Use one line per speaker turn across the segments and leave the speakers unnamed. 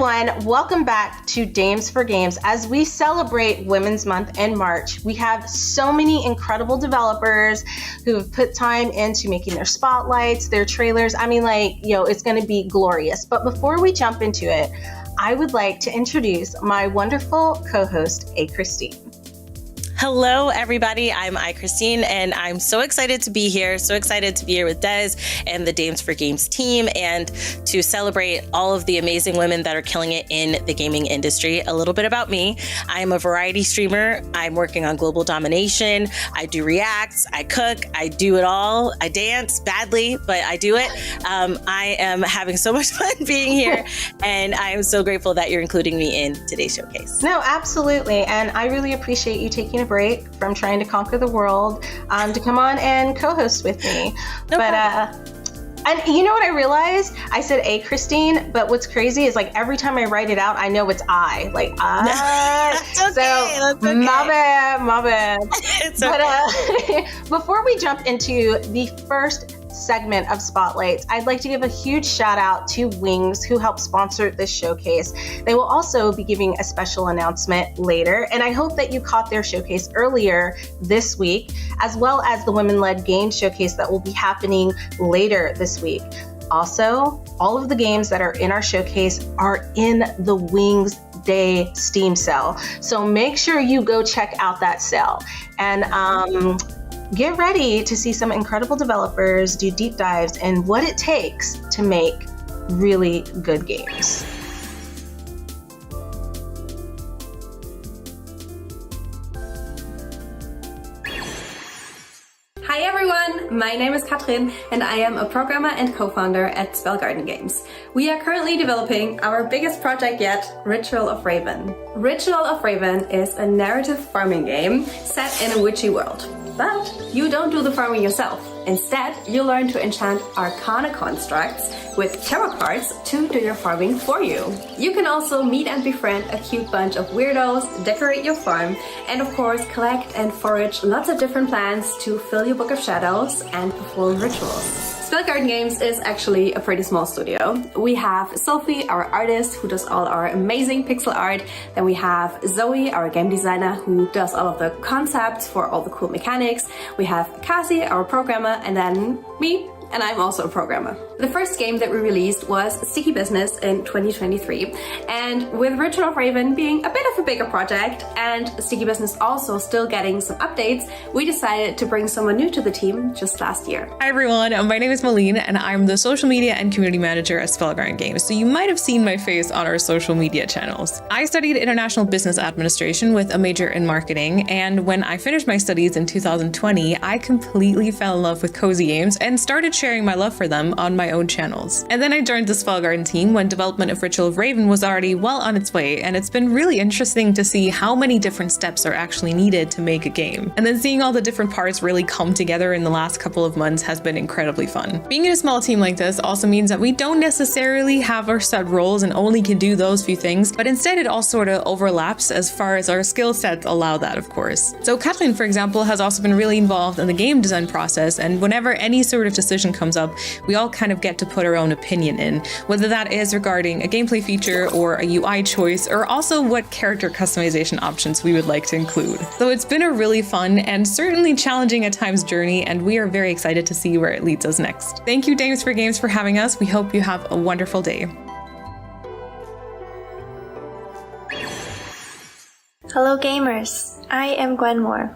everyone, welcome back to Dames for Games. As we celebrate Women's Month in March, we have so many incredible developers who have put time into making their spotlights, their trailers. I mean, it's going to be glorious. But before we jump into it, I would like to introduce my wonderful co-host, A. Christine.
Hello, everybody. I'm Christine, and I'm so excited to be here. So excited to be here with Des and the Dames for Games team and to celebrate all of the amazing women that are killing it in the gaming industry. A little bit about me. I am a variety streamer. I'm working on global domination. I do reacts. I cook. I do it all. I dance badly, but I do it. I am having so much fun being here, and I am so grateful that you're including me in today's showcase.
No, absolutely. And I really appreciate you taking a break from trying to conquer the world to come on and co-host with me. And you know what I realized? I said A. Christine, but what's crazy is every time I write it out, I know it's I.
That's okay. That's okay.
My bad.
It's okay.
But before we jump into the first segment of Spotlights, I'd like to give a huge shout out to Wings, who helped sponsor this showcase. They will also be giving a special announcement later, and I hope that you caught their showcase earlier this week, as well as the Women-Led Games Showcase that will be happening later this week. Also, all of the games that are in our showcase are in the Wings Day Steam sale, so make sure you go check out that sale. And get ready to see some incredible developers do deep dives in what it takes to make really good games.
Hi everyone, my name is Katrin and I am a programmer and co-founder at Spell Garden Games. We are currently developing our biggest project yet, Ritual of Raven. Ritual of Raven is a narrative farming game set in a witchy world. But you don't do the farming yourself. Instead, you learn to enchant arcana constructs with tarot cards to do your farming for you. You can also meet and befriend a cute bunch of weirdos, decorate your farm, and of course collect and forage lots of different plants to fill your Book of Shadows and perform rituals. Spell Garden Games is actually a pretty small studio. We have Sophie, our artist, who does all our amazing pixel art. Then we have Zoe, our game designer, who does all of the concepts for all the cool mechanics. We have Cassie, our programmer, and then me, and I'm also a programmer. The first game that we released was Sticky Business in 2023, and with Ritual of Raven being a bit of a bigger project and Sticky Business also still getting some updates, we decided to bring someone new to the team just last year.
Hi everyone, my name is Malene and I'm the social media and community manager at Spell Garden Games, so you might have seen my face on our social media channels. I studied international business administration with a major in marketing, and when I finished my studies in 2020, I completely fell in love with cozy games and started sharing my love for them on my own channels. And then I joined the Spell Garden team when development of Ritual of Raven was already well on its way, and it's been really interesting to see how many different steps are actually needed to make a game. And then seeing all the different parts really come together in the last couple of months has been incredibly fun. Being in a small team like this also means that we don't necessarily have our set roles and only can do those few things, but instead it all sort of overlaps as far as our skill sets allow that, of course. So Kathleen, for example, has also been really involved in the game design process, and whenever any sort of decision comes up, we all kind of get to put our own opinion in, whether that is regarding a gameplay feature or a UI choice, or also what character customization options we would like to include. So it's been a really fun and certainly challenging at times journey, and we are very excited to see where it leads us next. Thank you, Dames for Games, for having us. We hope you have a wonderful day.
Hello gamers, I am Gwen Moore.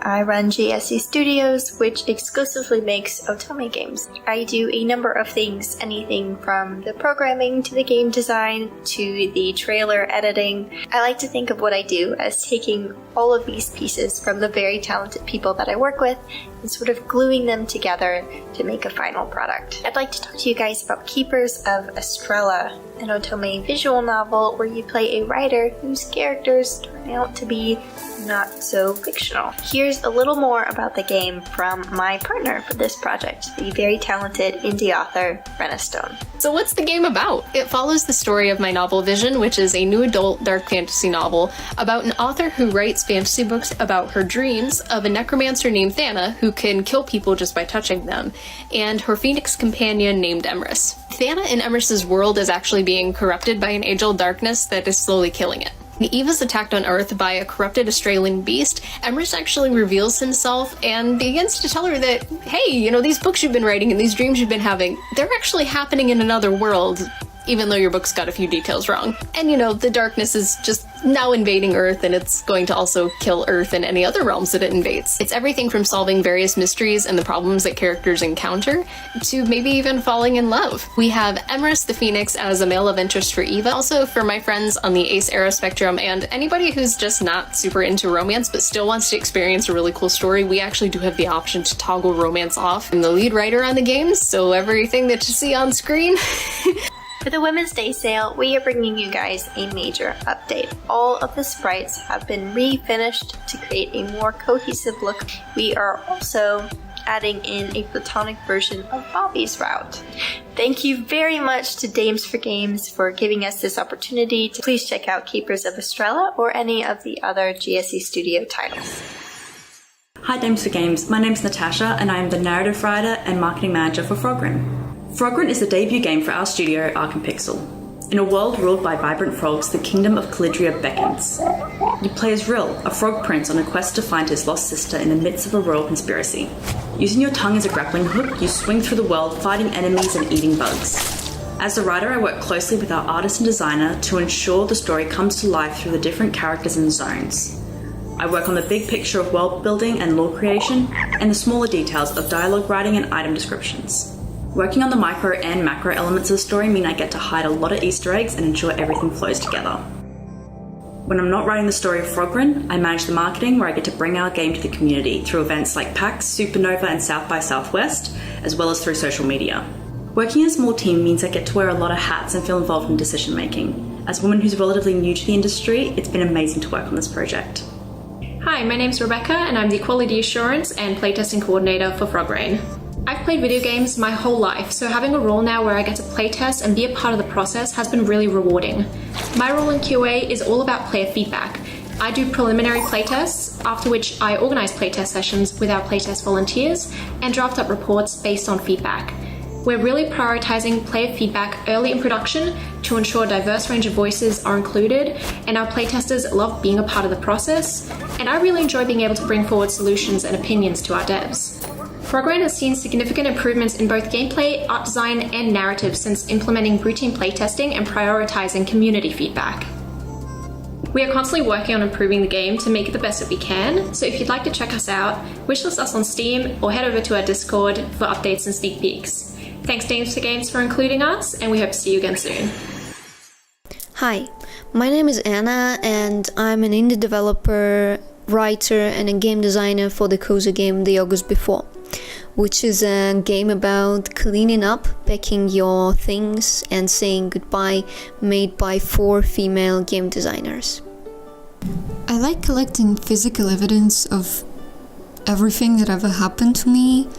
I run GSC Studios, which exclusively makes otome games. I do a number of things, anything from the programming to the game design to the trailer editing. I like to think of what I do as taking all of these pieces from the very talented people that I work with and sort of gluing them together to make a final product. I'd like to talk to you guys about Keepers of Estrella, an otome visual novel where you play a writer whose characters turn out to be not so fictional. Here's a little more about the game from my partner for this project, the very talented indie author, Brenna Stone.
So what's the game about? It follows the story of my novel Vision, which is a new adult dark fantasy novel about an author who writes fantasy books about her dreams of a necromancer named Thana who can kill people just by touching them, and her phoenix companion named Emrys. Thana in Emrys's world is actually being corrupted by an age-old darkness that is slowly killing it. Eve is attacked on Earth by a corrupted Australian beast. Emrys actually reveals himself and begins to tell her that, hey, you know, these books you've been writing and these dreams you've been having, they're actually happening in another world, even though your book's got a few details wrong. And you know, the darkness is just now invading Earth, and it's going to also kill Earth and any other realms that it invades. It's everything from solving various mysteries and the problems that characters encounter, to maybe even falling in love. We have Emrys the Phoenix as a male of interest for Eva, also for my friends on the Ace era spectrum, and anybody who's just not super into romance but still wants to experience a really cool story, we actually do have the option to toggle romance off. I'm the lead writer on the games, so everything that you see on screen
For the Women's Day sale, we are bringing you guys a major update. All of the sprites have been refinished to create a more cohesive look. We are also adding in a platonic version of Bobby's route. Thank you very much to Dames for Games for giving us this opportunity. Please check out Keepers of Estrella or any of the other GSE Studio titles.
Hi Dames for Games, my name's Natasha and I am the narrative writer and marketing manager for Frogrin. Frogrin is the debut game for our studio, Arc and Pixel. In a world ruled by vibrant frogs, the kingdom of Calidria beckons. You play as Rill, a frog prince on a quest to find his lost sister in the midst of a royal conspiracy. Using your tongue as a grappling hook, you swing through the world fighting enemies and eating bugs. As the writer, I work closely with our artist and designer to ensure the story comes to life through the different characters and zones. I work on the big picture of world building and lore creation, and the smaller details of dialogue writing and item descriptions. Working on the micro and macro elements of the story mean I get to hide a lot of Easter eggs and ensure everything flows together. When I'm not writing the story of Frogrin, I manage the marketing where I get to bring our game to the community through events like PAX, Supernova and South by Southwest, as well as through social media. Working in a small team means I get to wear a lot of hats and feel involved in decision making. As a woman who's relatively new to the industry, it's been amazing to work on this project.
Hi, my name's Rebecca and I'm the Quality Assurance and Playtesting Coordinator for Frogrin. I've played video games my whole life, so having a role now where I get to playtest and be a part of the process has been really rewarding. My role in QA is all about player feedback. I do preliminary playtests, after which I organize playtest sessions with our playtest volunteers and draft up reports based on feedback. We're really prioritizing player feedback early in production to ensure a diverse range of voices are included, and our playtesters love being a part of the process, and I really enjoy being able to bring forward solutions and opinions to our devs. Frogrin has seen significant improvements in both gameplay, art design, and narrative since implementing routine playtesting and prioritizing community feedback. We are constantly working on improving the game to make it the best that we can, so if you'd like to check us out, wishlist us on Steam or head over to our Discord for updates and sneak peeks. Thanks Dames for Games for including us, and we hope to see you again soon.
Hi, my name is Anna and I'm an indie developer, writer and a game designer for the cozy game The August Before, which is a game about cleaning up, packing your things and saying goodbye, made by 4 female game designers.
I like collecting physical evidence of everything that ever happened to me.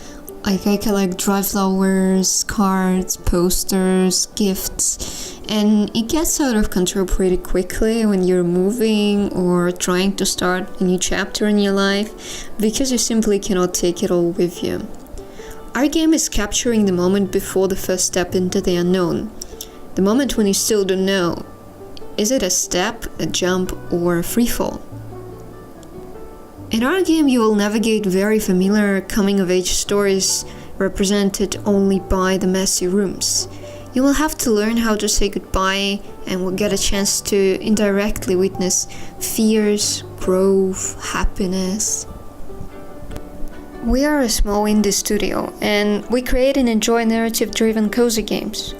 Like I collect dry flowers, cards, posters, gifts, and it gets out of control pretty quickly when you're moving or trying to start a new chapter in your life, because you simply cannot take it all with you. Our game is capturing the moment before the first step into the unknown, the moment when you still don't know. Is it a step, a jump, or a free fall? In our game, you will navigate very familiar coming-of-age stories represented only by the messy rooms. You will have to learn how to say goodbye and will get a chance to indirectly witness fears, growth, happiness. We are a small indie studio and we create and enjoy narrative-driven cozy games.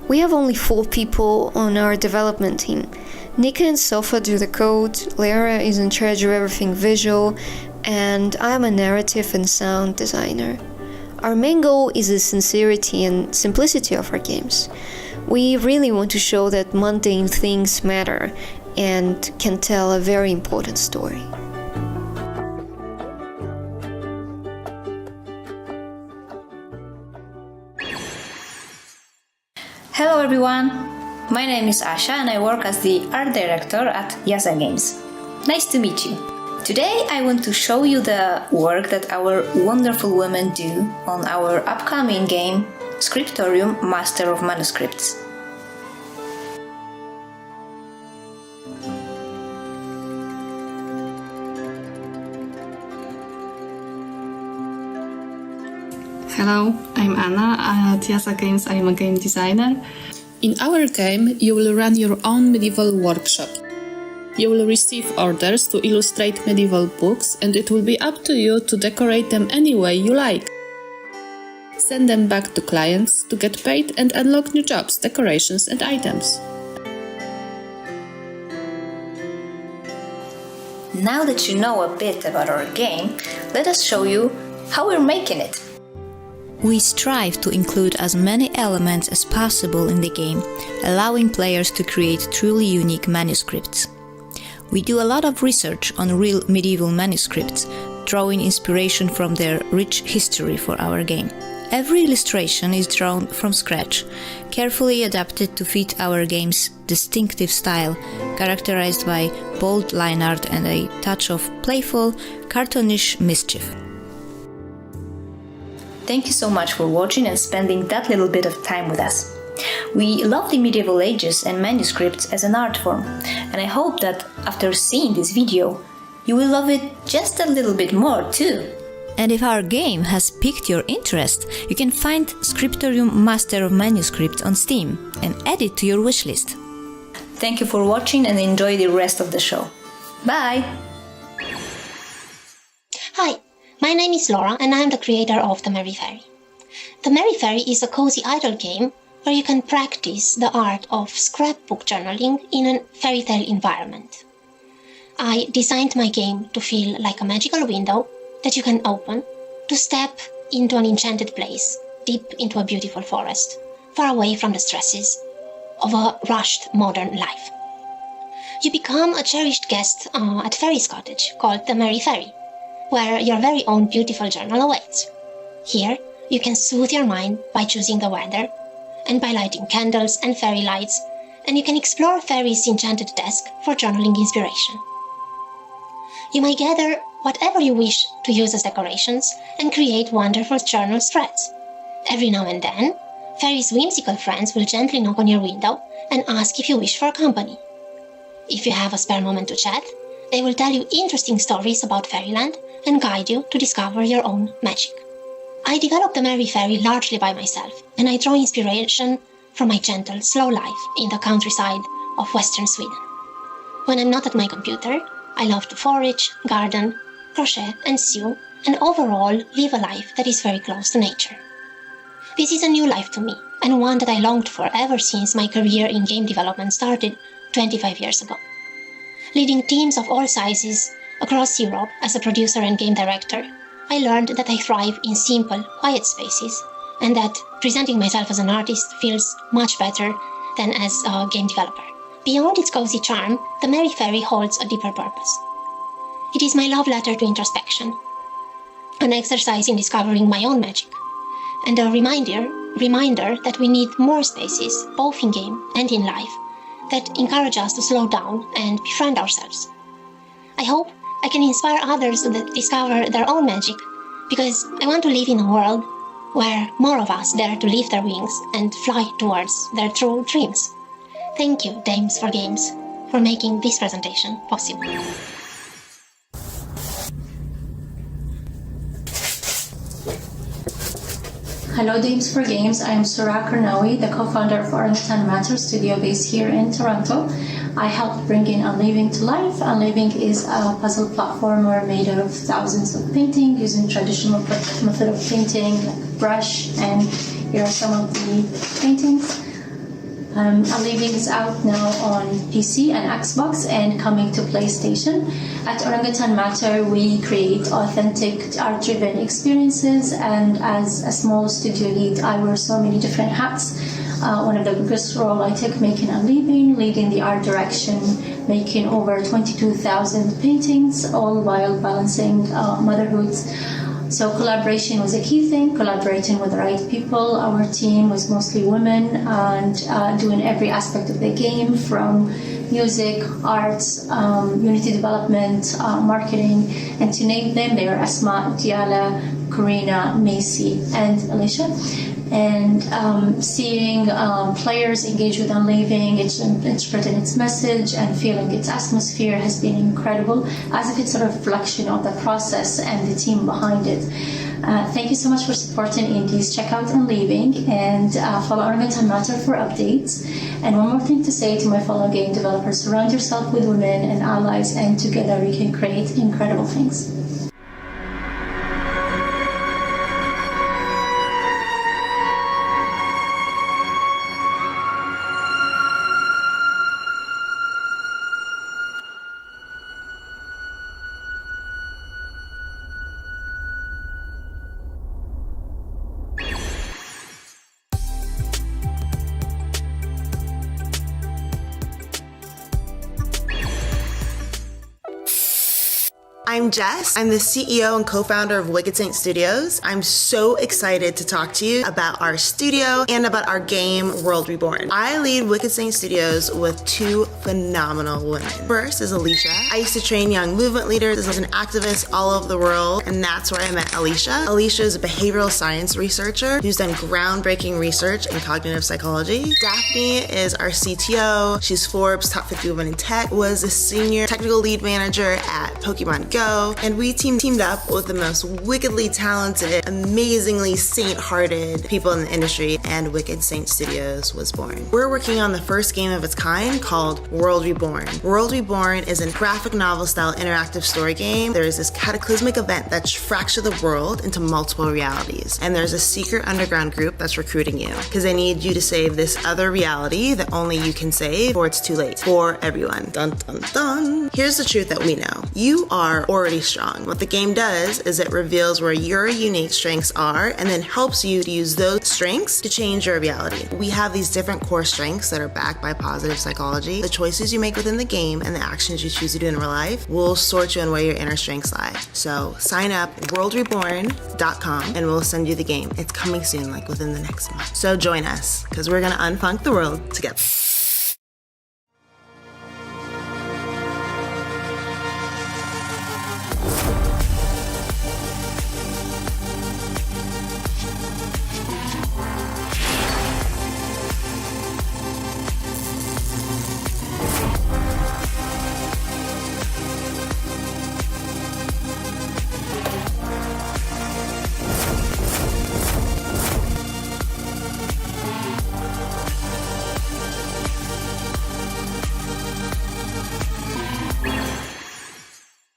We have only 4 people on our development team. Nika and Sofa do the code, Lara is in charge of everything visual, and I am a narrative and sound designer. Our main goal is the sincerity and simplicity of our games. We really want to show that mundane things matter and can tell a very important story.
Hello everyone! My name is Asha and I work as the art director at Yaza Games. Nice to meet you. Today I want to show you the work that our wonderful women do on our upcoming game, Scriptorium Master of Manuscripts.
Hello, I'm Anna. At Tiasa Games, I am a game designer. In our game, you will run your own medieval workshop. You will receive orders to illustrate medieval books, and it will be up to you to decorate them any way you like. Send them back to clients to get paid and unlock new jobs, decorations, and items.
Now that you know a bit about our game, let us show you how we're making it. We strive to include as many elements as possible in the game, allowing players to create truly unique manuscripts. We do a lot of research on real medieval manuscripts, drawing inspiration from their rich history for our game. Every illustration is drawn from scratch, carefully adapted to fit our game's distinctive style, characterized by bold line art and a touch of playful, cartoonish mischief. Thank you so much for watching and spending that little bit of time with us. We love the medieval ages and manuscripts as an art form, and I hope that after seeing this video, you will love it just a little bit more too. And if our game has piqued your interest, you can find Scriptorium Master of Manuscripts on Steam and add it to your wishlist. Thank you for watching and enjoy the rest of the show. Bye!
Hi, my name is Laura and I am the creator of The Merry Fairy. The Merry Fairy is a cozy idle game where you can practice the art of scrapbook journaling in a fairy tale environment. I designed my game to feel like a magical window that you can open to step into an enchanted place, deep into a beautiful forest, far away from the stresses of a rushed modern life. You become a cherished guest at Fairy's cottage called The Merry Fairy, where your very own beautiful journal awaits. Here, you can soothe your mind by choosing the weather and by lighting candles and fairy lights, and you can explore Fairy's enchanted desk for journaling inspiration. You may gather whatever you wish to use as decorations and create wonderful journal threads. Every now and then, Fairy's whimsical friends will gently knock on your window and ask if you wish for company. If you have a spare moment to chat, they will tell you interesting stories about Fairyland and guide you to discover your own magic. I developed the Merry Fairy largely by myself, and I draw inspiration from my gentle, slow life in the countryside of Western Sweden. When I'm not at my computer, I love to forage, garden, crochet and sew, and overall live a life that is very close to nature. This is a new life to me, and one that I longed for ever since my career in game development started 25 years ago. Leading teams of all sizes across Europe as a producer and game director, I learned that I thrive in simple, quiet spaces, and that presenting myself as an artist feels much better than as a game developer. Beyond its cozy charm, the Merry Fairy holds a deeper purpose. It is my love letter to introspection, an exercise in discovering my own magic, and a reminder that we need more spaces, both in game and in life, that encourage us to slow down and befriend ourselves. I hope I can inspire others to discover their own magic, because I want to live in a world where more of us dare to lift their wings and fly towards their true dreams. Thank you, Dames for Games, for making this presentation possible.
Hello Dames for Games, I am Surah Karnawi, the co-founder of Orangutan Matter studio based here in Toronto. I helped bring in Unleaving to life. Unleaving is a puzzle platformer made out of thousands of paintings using traditional method of painting, like brush, and here are some of the paintings. Unleaving is out now on PC and Xbox and coming to PlayStation. At Orangutan Matter, we create authentic, art-driven experiences, and as a small studio lead, I wear so many different hats. One of the biggest roles I took making Unleaving, leading the art direction, making over 22,000 paintings, all while balancing motherhood. So collaboration was a key thing, collaborating with the right people. Our team was mostly women and doing every aspect of the game, from
music, arts, unity development, marketing, and to name them, they are Asma, Tiala, Karina, Macy, and Alicia. And seeing players engage with Unleaving, interpreting its message and feeling its atmosphere has been incredible, as if it's a reflection of the process and the team behind it. Thank you so much for supporting indies. Check out Unleaving and follow our event on Matter for updates. And one more thing to say to my fellow game developers: surround yourself with women and allies, and together we can create incredible things.
I'm Jess. I'm the CEO and co-founder of Wicked Saint Studios. I'm so excited to talk to you about our studio and about our game, World Reborn. I lead Wicked Saint Studios with two phenomenal women. First is Alicia. I used to train young movement leaders as an activist all over the world, and that's where I met Alicia. Alicia is a behavioral science researcher who's done groundbreaking research in cognitive psychology. Daphne is our CTO. She's Forbes' top 50 women in tech, was a senior technical lead manager at Pokemon Go, and we teamed up with the most wickedly talented, amazingly saint-hearted people in the industry, and Wicked Saint Studios was born. We're working on the first game of its kind called World Reborn. World Reborn is a graphic novel-style interactive story game. There is this cataclysmic event that's fractured the world into multiple realities, and there's a secret underground group that's recruiting you because they need you to save this other reality that only you can save, or it's too late for everyone. Dun dun dun. Here's the truth that we know. You are already strong. What the game does is it reveals where your unique strengths are and then helps you to use those strengths to change your reality. We have these different core strengths that are backed by positive psychology. The choices you make within the game and the actions you choose to do in real life will sort you in where your inner strengths lie. So sign up, worldreborn.com, and we'll send you the game. It's coming soon, like within the next month. So join us, because we're gonna unfunk the world together.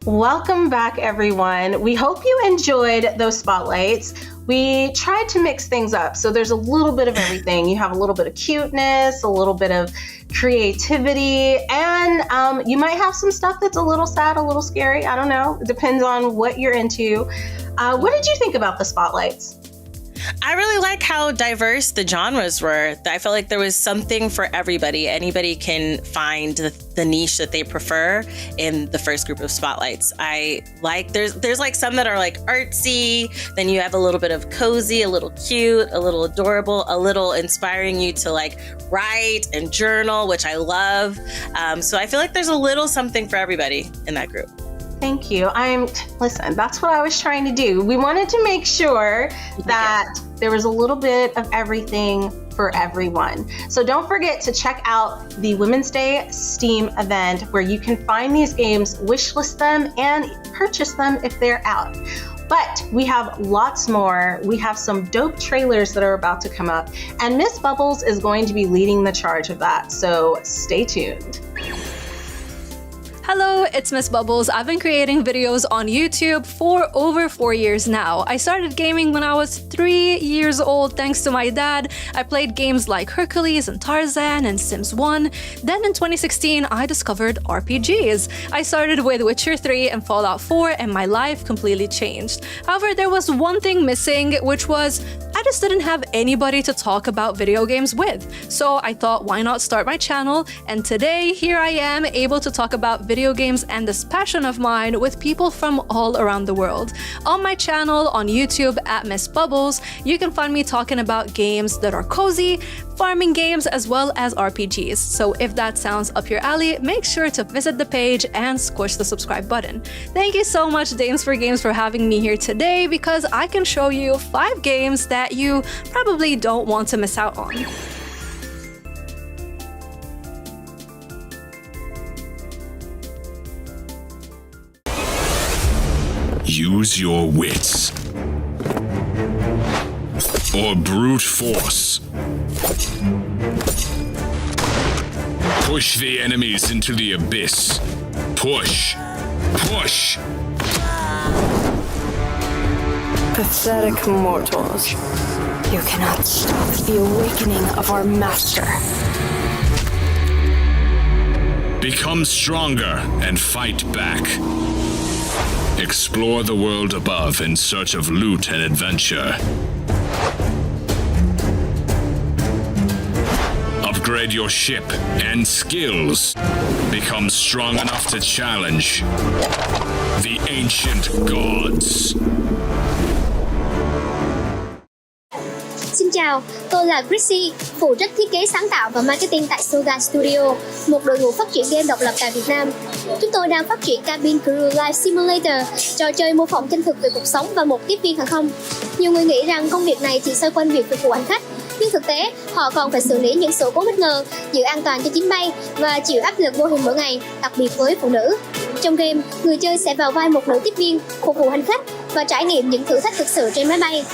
Welcome back, everyone. We hope you enjoyed those spotlights. We tried to mix things up, so there's a little bit of everything. You have a little bit of cuteness, a little bit of creativity, and you might have some stuff that's a little sad, a little scary. I don't know. It depends on what you're into. What did you think about the spotlights?
I really like how diverse the genres were. I felt like there was something for everybody. Anybody can find the niche that they prefer in the first group of spotlights. I like there's like some that are like artsy, then you have a little bit of cozy, a little cute, a little adorable, a little inspiring you to like write and journal, which I love. So I feel like there's a little something for everybody in that group.
Thank you. Listen, that's what I was trying to do. We wanted to make sure that there was a little bit of everything for everyone. So don't forget to check out the Women's Day Steam event where you can find these games, wishlist them, and purchase them if they're out. But we have lots more. We have some dope trailers that are about to come up, and Miss Bubbles is going to be leading the charge of that. So stay tuned.
Hello, it's Miss Bubbles. I've been creating videos on YouTube for over 4 years now. I started gaming when I was 3 years old thanks to my dad. I played games like Hercules and Tarzan and Sims 1. Then in 2016, I discovered RPGs. I started with Witcher 3 and Fallout 4, and my life completely changed. However, there was one thing missing, which was I just didn't have anybody to talk about video games with. So I thought, why not start my channel? And today, here I am, able to talk about video games and this passion of mine with people from all around the world. On my channel on YouTube at Miss Bubbles, you can find me talking about games that are cozy, farming games as well as RPGs. So if that sounds up your alley, make sure to visit the page and squish the subscribe button. Thank you so much, Dames for Games, for having me here today, because I can show you 5 games that you probably don't want to miss out on.
Use your wits. Or brute force. Push the enemies into the abyss. Push. Push!
Pathetic mortals. You cannot stop the awakening of our master.
Become stronger and fight back. Explore the world above in search of loot and adventure. Upgrade your ship and skills. Become strong enough to challenge the ancient gods.
Xin chào, tôi là Chrissy, phụ trách thiết kế sáng tạo và marketing tại Soga Studio, một đội ngũ phát triển game độc lập tại Việt Nam. Chúng tôi đang phát triển Cabin Crew Life Simulator, trò chơi mô phỏng chân thực về cuộc sống và một tiếp viên hàng không. Nhiều người nghĩ rằng công việc này chỉ xoay quanh việc phục vụ hành khách, nhưng thực tế họ còn phải xử lý những sự cố bất ngờ, giữ an toàn cho chuyến bay và chịu áp lực vô hình mỗi ngày, đặc biệt với phụ nữ. Trong game, người chơi sẽ vào vai một nữ tiếp viên, phục vụ hành khách và trải nghiệm những thử thách thực sự trên máy bay.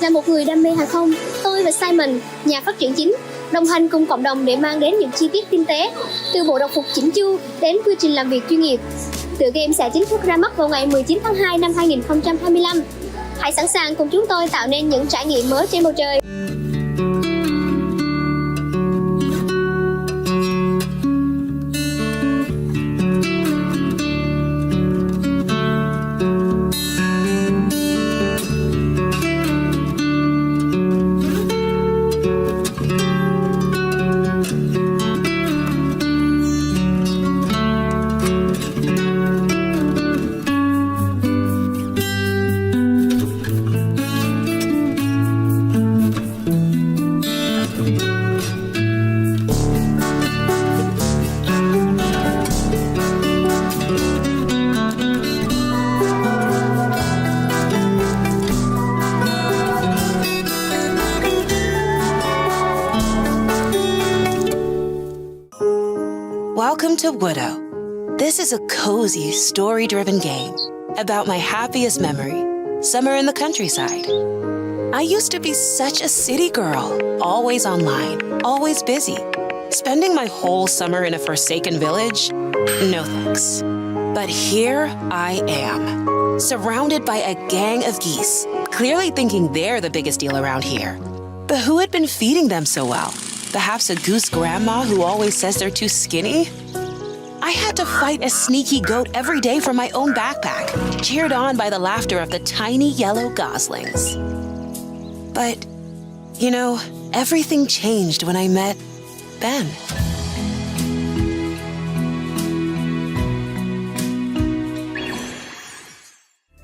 Là một người đam mê hàng không, tôi và Simon, nhà phát triển chính, đồng hành cùng cộng đồng để mang đến những chi tiết tinh tế, từ bộ đồng phục chỉnh chu đến quy trình làm việc chuyên nghiệp. Tựa game sẽ chính thức ra mắt vào ngày 19 tháng 2 năm 2025. Hãy sẵn sàng cùng chúng tôi tạo nên những trải nghiệm mới trên bầu trời.
Welcome to Widow. This is a cozy, story-driven game about my happiest memory, summer in the countryside. I used to be such a city girl, always online, always busy. Spending my whole summer in a forsaken village? No thanks. But here I am, surrounded by a gang of geese, clearly thinking they're the biggest deal around here. But who had been feeding them so well? Perhaps a goose grandma who always says they're too skinny? I had to fight a sneaky goat every day from my own backpack, cheered on by the laughter of the tiny yellow goslings. But, you know, everything changed when I met Ben.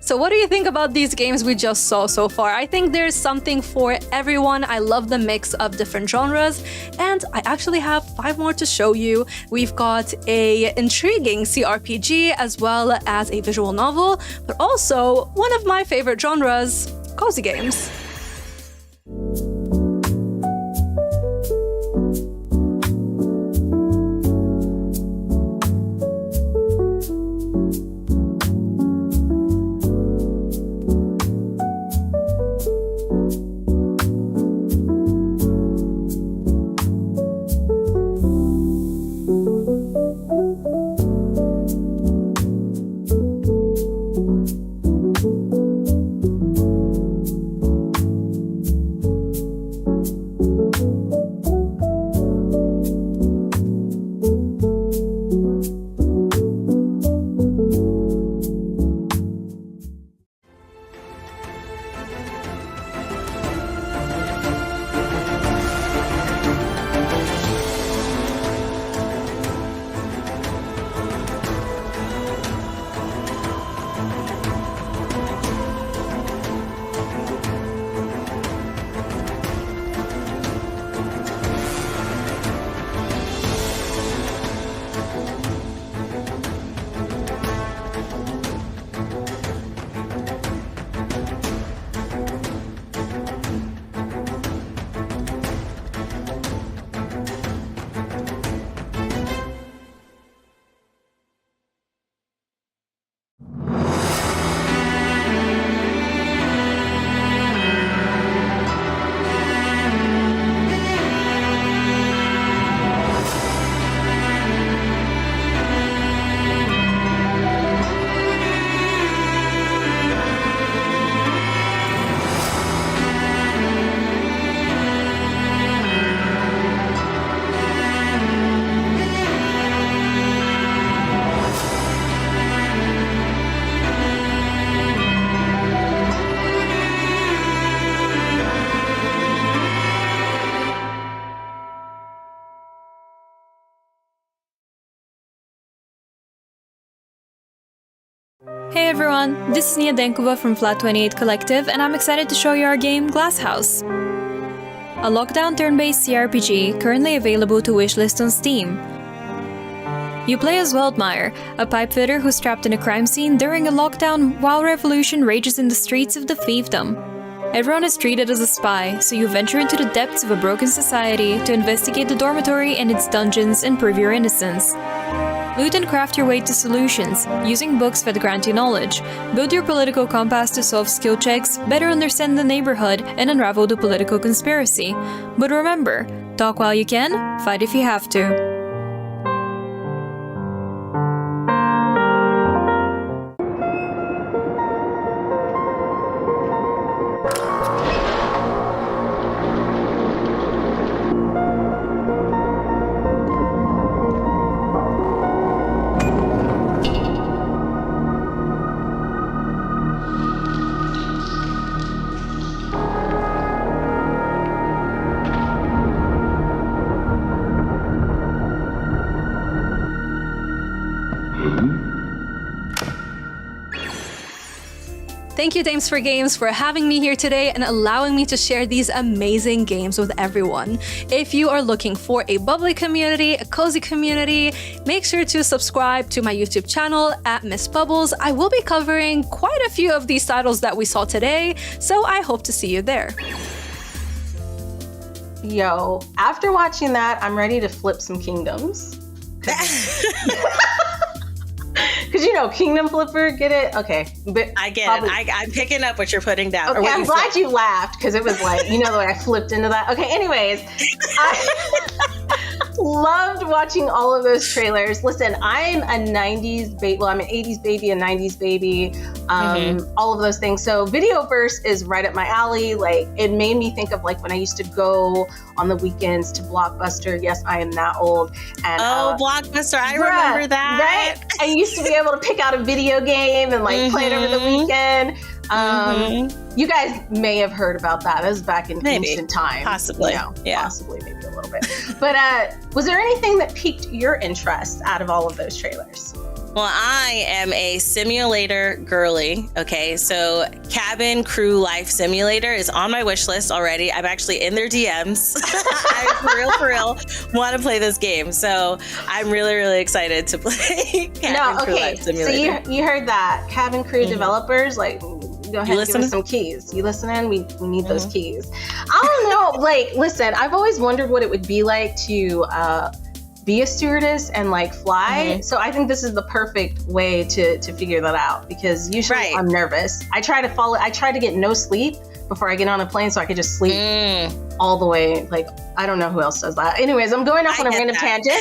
So what do you think about these games we just saw so far? I think there's something for everyone. I love the mix of different genres, and I actually have 5 more to show you. We've got a intriguing CRPG as well as a visual novel, but also one of my favorite genres, cozy games.
Hey everyone, this is Nia Denkova from Flat 28 Collective, and I'm excited to show you our game Glasshouse, a lockdown turn-based CRPG currently available to wishlist on Steam. You play as Weldmeyer, a pipefitter who's trapped in a crime scene during a lockdown while revolution rages in the streets of the fiefdom. Everyone is treated as a spy, so you venture into the depths of a broken society to investigate the dormitory and its dungeons and prove your innocence. Loot and craft your way to solutions, using books that grant you knowledge. Build your political compass to solve skill checks, better understand the neighborhood, and unravel the political conspiracy. But remember, talk while you can, fight if you have to.
Thank you, Dames for Games, for having me here today and allowing me to share these amazing games with everyone. If you are looking for a bubbly community, a cozy community, make sure to subscribe to my YouTube channel at Miss Bubbles. I will be covering quite a few of these titles that we saw today, so I hope to see you there.
Yo, after watching that, I'm ready to flip some kingdoms. Because, you know, Kingdom Flipper, get it? Okay. But
I get it. I'm picking up what you're putting down.
Okay, I'm glad you laughed, because it was like, you know, the way I flipped into that. Okay, anyways, I loved watching all of those trailers. Listen, I'm a 90s baby. Well, I'm an 80s baby, a 90s baby, all of those things. So Videoverse is right up my alley. Like, it made me think of like when I used to go on the weekends to Blockbuster. Yes, I am that old. And
Blockbuster, I remember that.
Right? I used to be able to pick out a video game and like play it over the weekend. You guys may have heard about that. That was back in ancient times.
Possibly.
You know, possibly, maybe a little bit. But was there anything that piqued your interest out of all of those trailers?
Well, I am a simulator girly. Okay, so Cabin Crew Life Simulator is on my wish list already. I'm actually in their DMs. I for real want to play this game. So I'm really, really excied to play Cabin Crew Life Simulator.
So you heard that. Cabin Crew developers, like, go ahead and give us some keys. You listening? We need those keys. I don't know. Like, listen, I've always wondered what it would be like to be a stewardess and like fly. So I think this is the perfect way to figure that out, because usually I'm nervous. I try to get no sleep before I get on a plane so I could just sleep all the way. Like, I don't know who else does that. Anyways, I'm going off on a random tangent.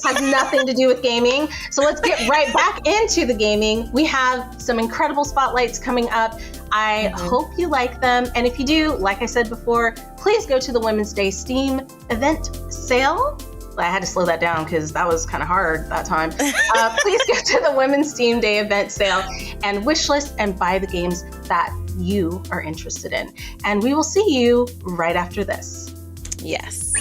Has nothing to do with gaming. So let's get right back into the gaming. We have some incredible spotlights coming up. I hope you like them. And if you do, like I said before, please go to the Women's Day Steam event sale. I had to slow that down because that was kind of hard that time. Please go to the Women's Steam Day event sale and wishlist and buy the games that you are interested in. And we will see you right after this.
Yes.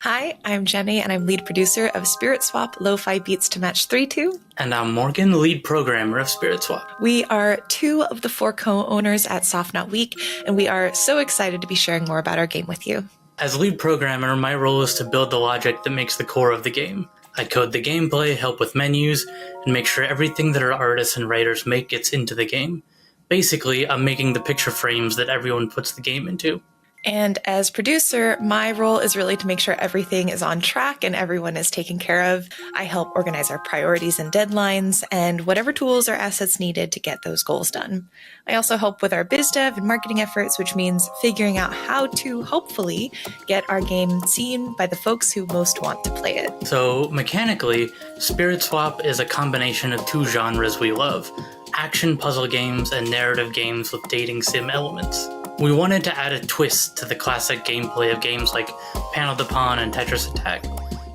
Hi, I'm Jenny, and I'm lead producer of Spirit Swap Lo-Fi Beats to Match 3-2.
And I'm Morgan, lead programmer of Spirit Swap.
We are 2 of the 4 co-owners at Soft Not Week, and we are so excited to be sharing more about our game with you.
As lead programmer, my role is to build the logic that makes the core of the game. I code the gameplay, help with menus, and make sure everything that our artists and writers make gets into the game. Basically, I'm making the picture frames that everyone puts the game into.
And as producer, my role is really to make sure everything is on track and everyone is taken care of. I help organize our priorities and deadlines and whatever tools or assets needed to get those goals done. I also help with our biz dev and marketing efforts, which means figuring out how to hopefully get our game seen by the folks who most want to play it.
So mechanically, Spirit Swap is a combination of 2 genres we love: action puzzle games and narrative games with dating sim elements. We wanted to add a twist to the classic gameplay of games like Panel de Pon and Tetris Attack.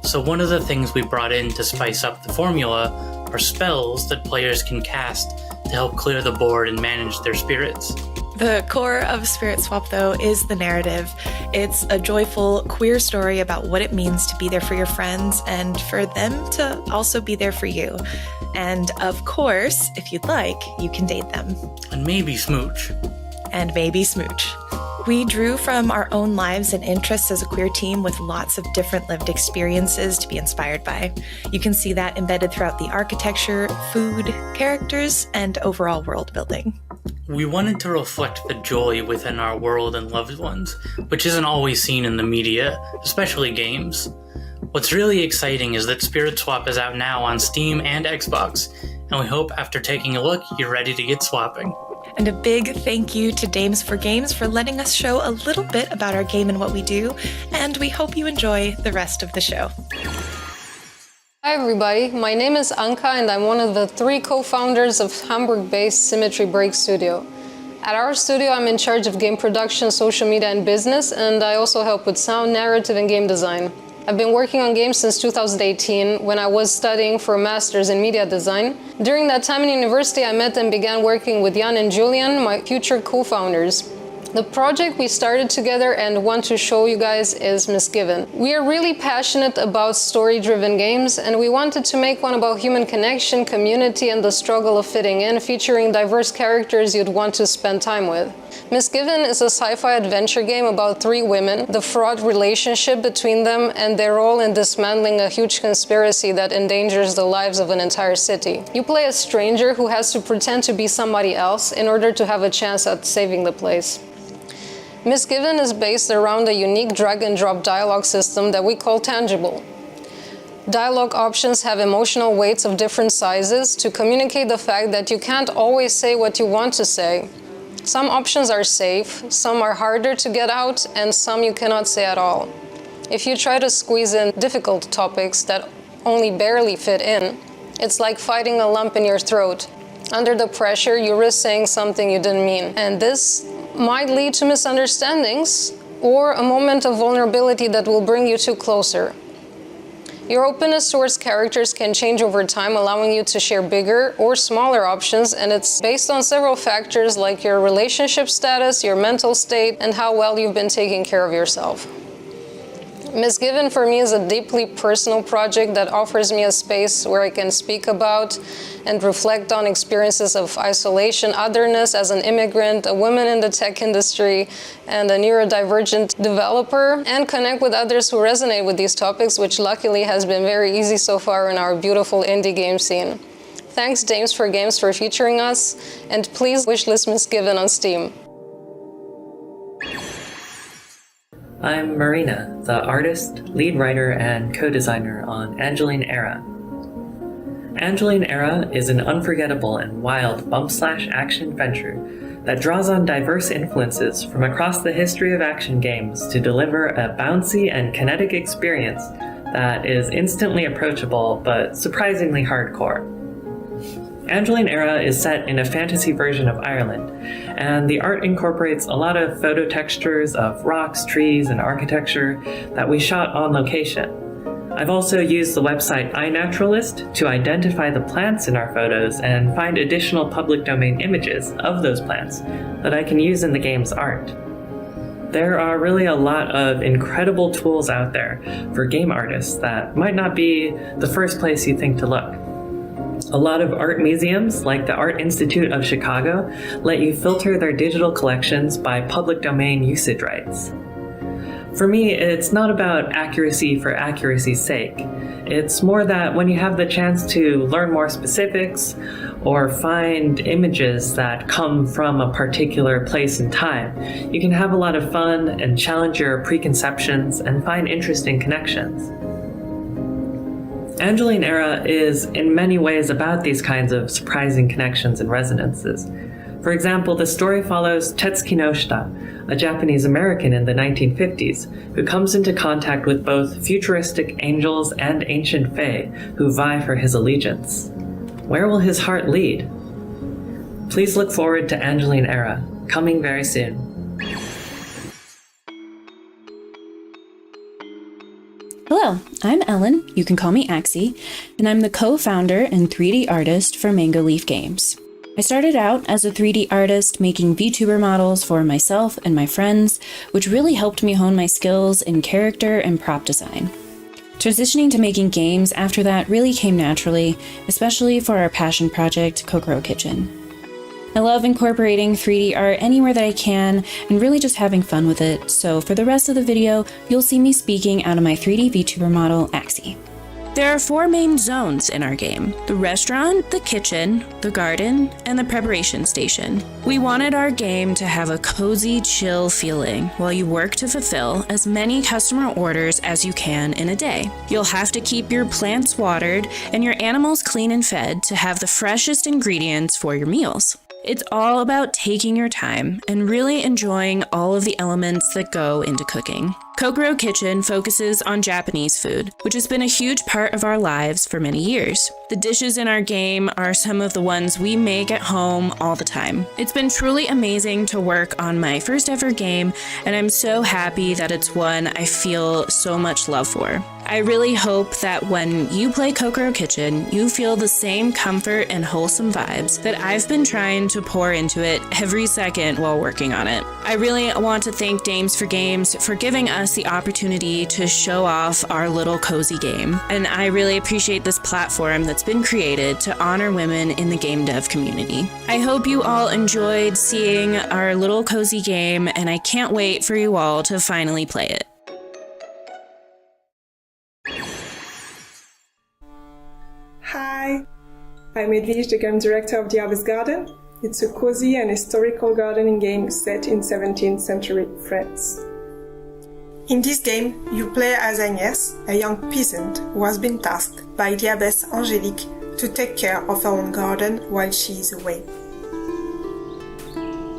So one of the things we brought in to spice up the formula are spells that players can cast to help clear the board and manage their spirits.
The core of Spirit Swap, though, is the narrative. It's a joyful, queer story about what it means to be there for your friends and for them to also be there for you. And of course, if you'd like, you can date them.
And maybe smooch.
And maybe smooch. We drew from our own lives and interests as a queer team with lots of different lived experiences to be inspired by. You can see that embedded throughout the architecture, food, characters, and overall world building.
We wanted to reflect the joy within our world and loved ones, which isn't always seen in the media, especially games. What's really exciting is that Spirit Swap is out now on Steam and Xbox, and we hope after taking a look, you're ready to get swapping.
And a big thank you to Dames for Games for letting us show a little bit about our game and what we do, and we hope you enjoy the rest of the show.
Hi everybody, my name is Anka and I'm one of the 3 co-founders of Hamburg-based Symmetry Break Studio. At our studio I'm in charge of game production, social media and business, and I also help with sound, narrative and game design. I've been working on games since 2018 when I was studying for a master's in media design. During that time in university I met and began working with Jan and Julian, my future co-founders. The project we started together and want to show you guys is Misgiven. We are really passionate about story-driven games and we wanted to make one about human connection, community and the struggle of fitting in, featuring diverse characters you'd want to spend time with. Misgiven is a sci-fi adventure game about 3 women, the fraught relationship between them and their role in dismantling a huge conspiracy that endangers the lives of an entire city. You play a stranger who has to pretend to be somebody else in order to have a chance at saving the place. Misgiven is based around a unique drag-and-drop dialogue system that we call Tangible. Dialogue options have emotional weights of different sizes to communicate the fact that you can't always say what you want to say. Some options are safe, some are harder to get out, and some you cannot say at all. If you try to squeeze in difficult topics that only barely fit in, it's like fighting a lump in your throat. Under the pressure, you risk saying something you didn't mean, and this might lead to misunderstandings or a moment of vulnerability that will bring you two closer. Your openness towards characters can change over time, allowing you to share bigger or smaller options, and it's based on several factors like your relationship status, your mental state, and how well you've been taking care of yourself. Misgiven for me is a deeply personal project that offers me a space where I can speak about and reflect on experiences of isolation, otherness as an immigrant, a woman in the tech industry, and a neurodivergent developer, and connect with others who resonate with these topics, which luckily has been very easy so far in our beautiful indie game scene. Thanks Dames for Games for featuring us, and please wishlist Misgiven on Steam.
I'm Marina, the artist, lead writer, and co-designer on Angeline Era. Angeline Era is an unforgettable and wild bump/action adventure that draws on diverse influences from across the history of action games to deliver a bouncy and kinetic experience that is instantly approachable but surprisingly hardcore. Angeline Era is set in a fantasy version of Ireland, and the art incorporates a lot of photo textures of rocks, trees, and architecture that we shot on location. I've also used the website iNaturalist to identify the plants in our photos and find additional public domain images of those plants that I can use in the game's art. There are really a lot of incredible tools out there for game artists that might not be the first place you think to look. A lot of art museums, like the Art Institute of Chicago, let you filter their digital collections by public domain usage rights. For me, it's not about accuracy for accuracy's sake. It's more that when you have the chance to learn more specifics or find images that come from a particular place and time, you can have a lot of fun and challenge your preconceptions and find interesting connections. Angeline Era is in many ways about these kinds of surprising connections and resonances. For example, the story follows Tetsuki Noshita, a Japanese American in the 1950s, who comes into contact with both futuristic angels and ancient fae who vie for his allegiance. Where will his heart lead? Please look forward to Angeline Era, coming very soon.
Hello, I'm Ellen, you can call me Axie, and I'm the co-founder and 3D artist for Mango Leaf Games. I started out as a 3D artist making VTuber models for myself and my friends, which really helped me hone my skills in character and prop design. Transitioning to making games after that really came naturally, especially for our passion project, Kokoro Kitchen. I love incorporating 3D art anywhere that I can and really just having fun with it, so for the rest of the video, you'll see me speaking out of my 3D VTuber model, Axie. There are 4 main zones in our game: the restaurant, the kitchen, the garden, and the preparation station. We wanted our game to have a cozy, chill feeling while you work to fulfill as many customer orders as you can in a day. You'll have to keep your plants watered and your animals clean and fed to have the freshest ingredients for your meals. It's all about taking your time and really enjoying all of the elements that go into cooking. Kokoro Kitchen focuses on Japanese food, which has been a huge part of our lives for many years. The dishes in our game are some of the ones we make at home all the time. It's been truly amazing to work on my first ever game, and I'm so happy that it's one I feel so much love for. I really hope that when you play Kokoro Kitchen, you feel the same comfort and wholesome vibes that I've been trying to pour into it every second while working on it. I really want to thank Dames for Games for giving us the opportunity to show off our little cozy game, and I really appreciate this platform that's been created to honor women in the game dev community. I hope you all enjoyed seeing our little cozy game, and I can't wait for you all to finally play it.
Hi, I'm Edwige, the game director of The Harvest Garden. It's a cozy and historical gardening game set in 17th century France. In this game, you play as Agnès, a young peasant who has been tasked by the abbess Angélique to take care of her own garden while she is away.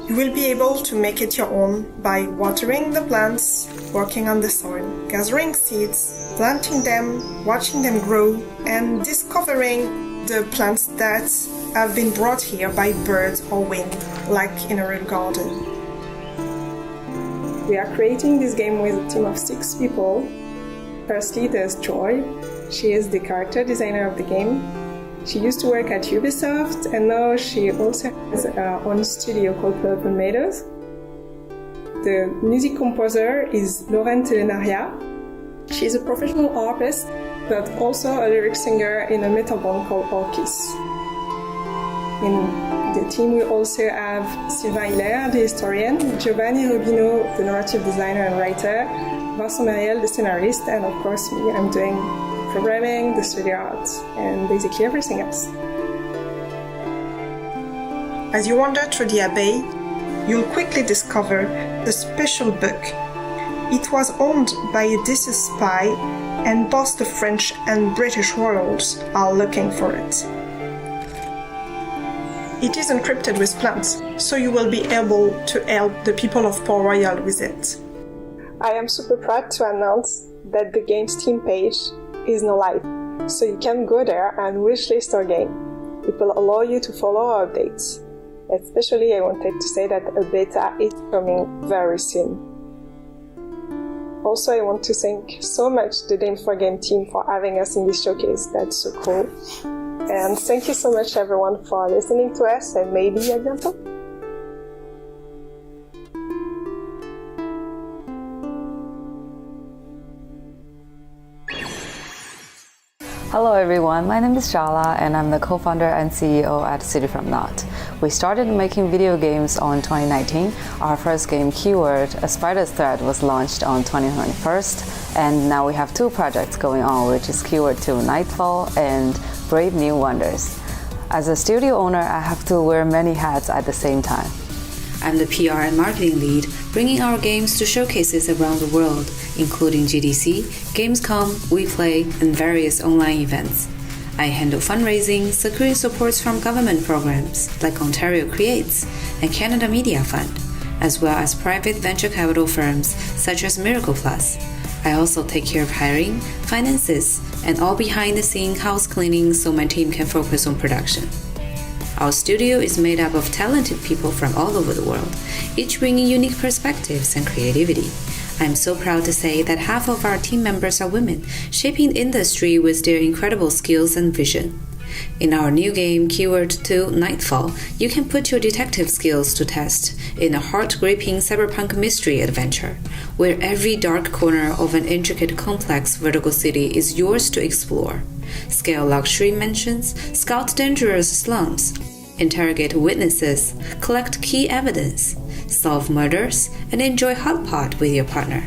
You will be able to make it your own by watering the plants, working on the soil, gathering seeds, planting them, watching them grow, and discovering the plants that have been brought here by birds or wind, like in a real garden. We are creating this game with a team of 6 people. Firstly, there's Joy. She is the character designer of the game. She used to work at Ubisoft, and now she also has her own studio called Purple Meadows. The music composer is Lauren Telenaria. She's a professional harpist, but also a lyric singer in a metal band called Orchis. In the team we also have Sylvain Hilaire, the historian, Giovanni Rubino, the narrative designer and writer, Vincent Mariel, the scenarist, and of course me, I'm doing programming, the studio art, and basically everything else. As you wander through the abbey, you'll quickly discover the special book. It was owned by a deceased spy, and both the French and British royals are looking for it. It is encrypted with plants, so you will be able to help the people of Port Royal with it. I am super proud to announce that the game's Steam page is now live, so you can go there and wishlist our game. It will allow you to follow our updates. Especially, I wanted to say that a beta is coming very soon. Also, I want to thank so much the Dames for Game team for having us in this showcase. That's so cool. And thank you so much everyone for listening to us, and maybe à bientôt.
Hello everyone, my name is Shala and I'm the co-founder and CEO at City From Naught. We started making video games on 2019. Our first game, Keyword, A Spider's Thread, was launched on 2021, and now we have 2 projects going on, which is Keyword 2 Nightfall and Brave New Wonders. As a studio owner, I have to wear many hats at the same time.
I'm the PR and marketing lead, bringing our games to showcases around the world, including GDC, Gamescom, WePlay, and various online events. I handle fundraising, securing supports from government programs like Ontario Creates and Canada Media Fund, as well as private venture capital firms such as Miracle Plus. I also take care of hiring, finances, and all behind-the-scenes house cleaning so my team can focus on production. Our studio is made up of talented people from all over the world, each bringing unique perspectives and creativity. I'm so proud to say that half of our team members are women, shaping the industry with their incredible skills and vision. In our new game, Keyword to Nightfall, you can put your detective skills to test in a heart-gripping cyberpunk mystery adventure, where every dark corner of an intricate, complex vertical city is yours to explore. Scale luxury mansions, scout dangerous slums, interrogate witnesses, collect key evidence, solve murders, and enjoy hot pot with your partner.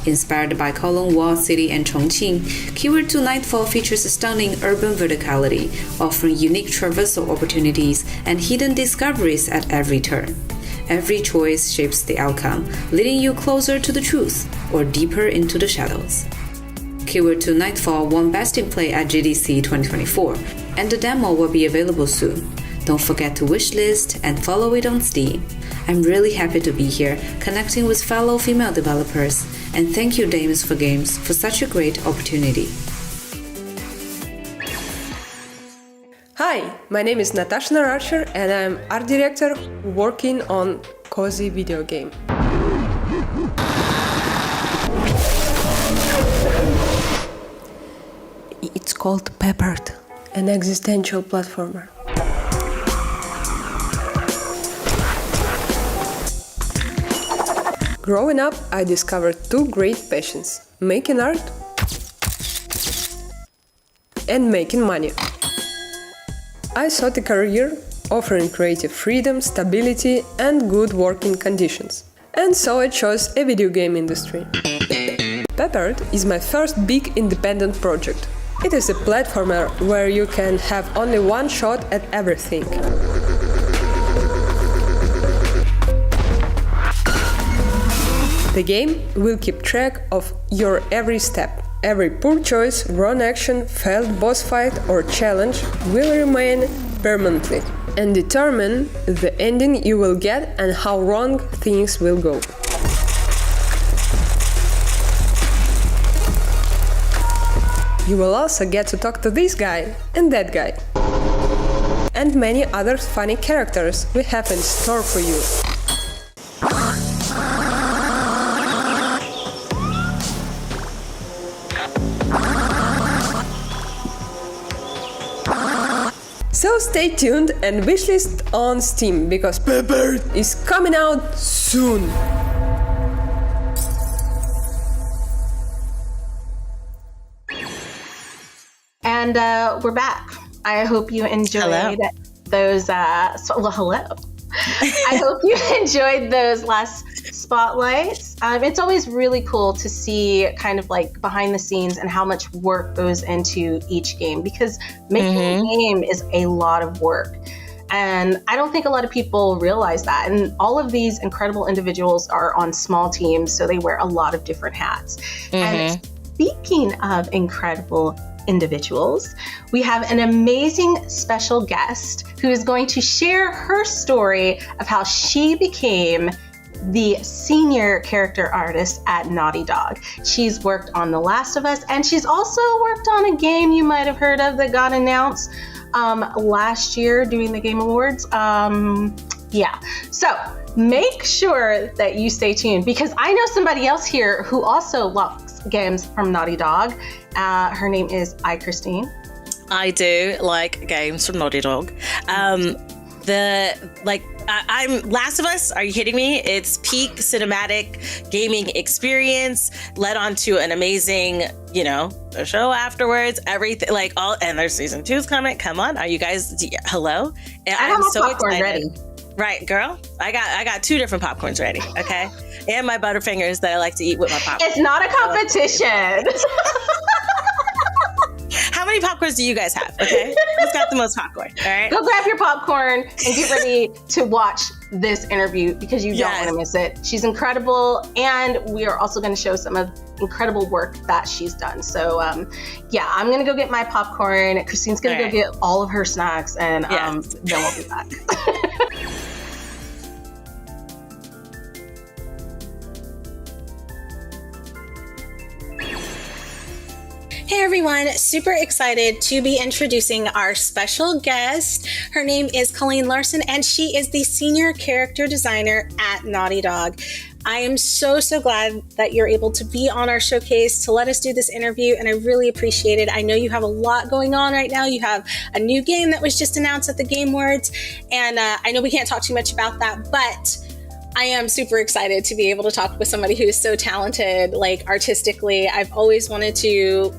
Inspired by Kowloon Walled City and Chongqing, Keyword to Nightfall features a stunning urban verticality, offering unique traversal opportunities and hidden discoveries at every turn. Every choice shapes the outcome, leading you closer to the truth or deeper into the shadows. Keyword to Nightfall won Best in Play at GDC 2024, and the demo will be available soon. Don't forget to wishlist and follow it on Steam. I'm really happy to be here, connecting with fellow female developers, and thank you Dames for Games for such a great opportunity.
Hi, my name is Natasha Naracher and I'm art director working on cozy video game. It's called Peppered, an existential platformer. Growing up, I discovered two great passions: making art and making money. I sought a career offering creative freedom, stability, and good working conditions. And so I chose a video game industry. Peppered is my first big independent project. It is a platformer where you can have only one shot at everything. The game will keep track of your every step. Every poor choice, wrong action, failed boss fight or challenge will remain permanently and determine the ending you will get and how wrong things will go. You will also get to talk to this guy and that guy, and many other funny characters we have in store for you. So stay tuned and wishlist on Steam because Peppered is coming out soon!
And we're back. I hope you enjoyed those. Hello. I hope you enjoyed those last spotlights. It's always really cool to see kind of like behind the scenes and how much work goes into each game, because making a game is a lot of work. And I don't think a lot of people realize that. And all of these incredible individuals are on small teams, so they wear a lot of different hats. And speaking of incredible individuals, we have an amazing special guest who is going to share her story of how she became the senior character artist at Naughty Dog. She's worked on The Last of Us, and she's also worked on a game you might have heard of that got announced last year during the Game Awards. So make sure that you stay tuned, because I know somebody else here who also loves games from Naughty Dog. Her name is Christine.
I do like games from Naughty Dog. I'm Last of Us. Are you kidding me? It's peak cinematic gaming experience led on to an amazing, a show afterwards, everything and there's season 2's coming. Come on. Are you guys, hello? And I'm so excited. Ready. Right, girl. I got 2 different popcorns ready. Okay. And my Butterfingers that I like to eat with my popcorn.
It's not a competition.
How many popcorns do you guys have? Okay. Who's got the most popcorn? All right.
Go grab your popcorn and get ready to watch this interview, because you don't want to miss it. She's incredible. And we are also going to show some of incredible work that she's done. So I'm going to go get my popcorn. Christine's going to go get all of her snacks, and then we'll be back.
Hey everyone, super excited to be introducing our special guest. Her name is Colleen Larson, and she is the senior character designer at Naughty Dog. I am so glad that you're able to be on our showcase to let us do this interview, and I really appreciate it. I know you have a lot going on right now. You have a new game that was just announced at the Game Awards, and I know we can't talk too much about that, but I am super excited to be able to talk with somebody who's so talented, like artistically. I've always wanted to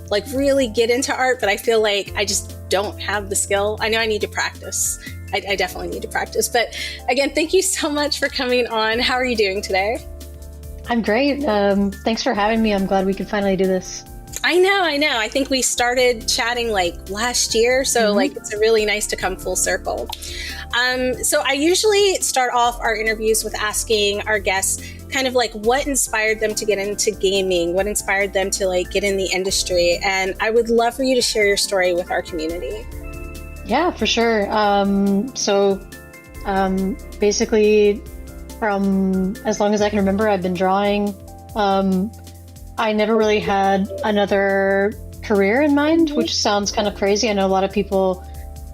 like really get into art, but I feel like I just don't have the skill. I know I need to practice. I definitely need to practice. But again, thank you so much for coming on. How are you doing today?
I'm great. Thanks for having me. I'm glad we could finally do this.
I know. I think we started chatting like last year. So like it's really nice to come full circle. So I usually start off our interviews with asking our guests kind of like what inspired them to get into gaming, what inspired them to like get in the industry. And I would love for you to share your story with our community.
Yeah, for sure. Basically, from as long as I can remember, I've been drawing. I never really had another career in mind, which sounds kind of crazy. I know a lot of people,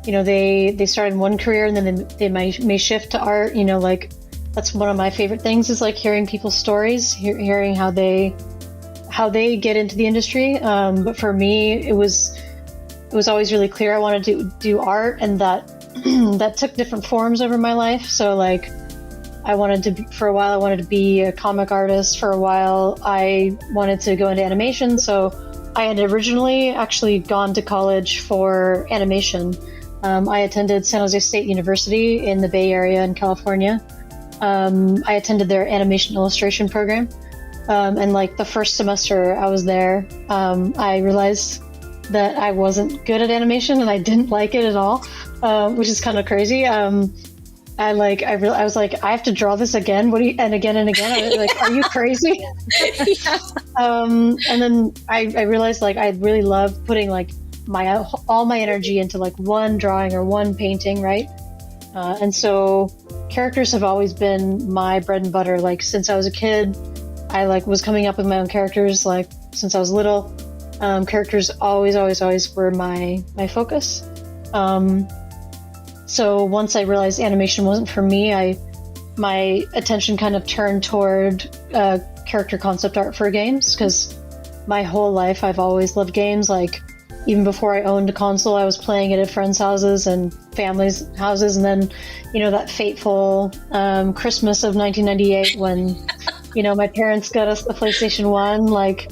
they start in one career and then they may shift to art. Like that's one of my favorite things is like hearing people's stories, hearing how they get into the industry. But for me, it was always really clear I wanted to do art, and that took different forms over my life. So like for a while I wanted to be a comic artist. For a while I wanted to go into animation. So I had originally actually gone to college for animation. I attended San Jose State University in the Bay Area in California. I attended their animation illustration program. And like the first semester I was there, I realized that I wasn't good at animation and I didn't like it at all, which is kind of crazy. I was like, I have to draw this again. And again and again. I was like, are you crazy? And then I realized like I really love putting like all my energy into like one drawing or one painting, right? And so characters have always been my bread and butter. Like since I was a kid, I like was coming up with my own characters. Like since I was little. Characters always were my focus. So once I realized animation wasn't for me, my attention kind of turned toward character concept art for games, because my whole life I've always loved games. Like even before I owned a console, I was playing it at friends' houses and families' houses, and then that fateful Christmas of 1998 when my parents got us the PlayStation 1. Like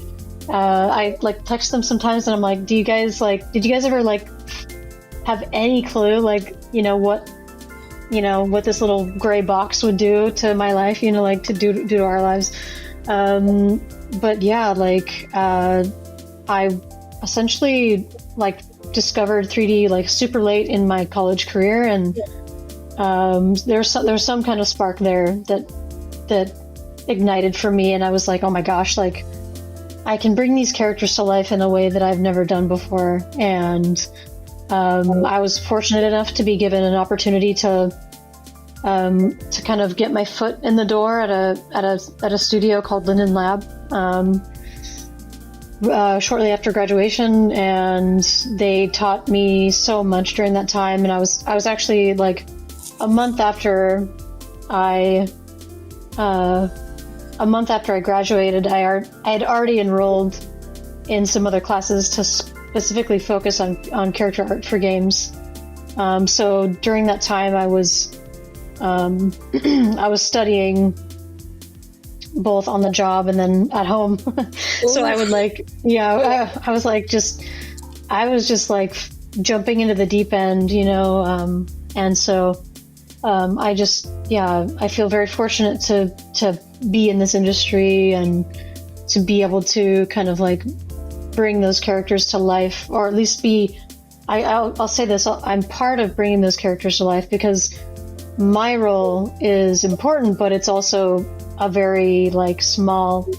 I like text them sometimes and I'm like, did you guys ever like have any clue like what this little gray box would do to my life, like to do to our lives. But yeah, like I essentially like discovered 3D like super late in my college career, and there's some kind of spark there that ignited for me, and I was like, oh my gosh, like I can bring these characters to life in a way that I've never done before. And I was fortunate enough to be given an opportunity to kind of get my foot in the door at a studio called Linden Lab shortly after graduation, and they taught me so much during that time. And I was actually like a month after I graduated, I had already enrolled in some other classes to specifically focus on character art for games. So during that time, I was studying both on the job and then at home. So I would like, I was just like jumping into the deep end, and so I feel very fortunate to be in this industry and to be able to kind of like bring those characters to life, or at least I'll say this, I'm part of bringing those characters to life, because my role is important, but it's also a very like small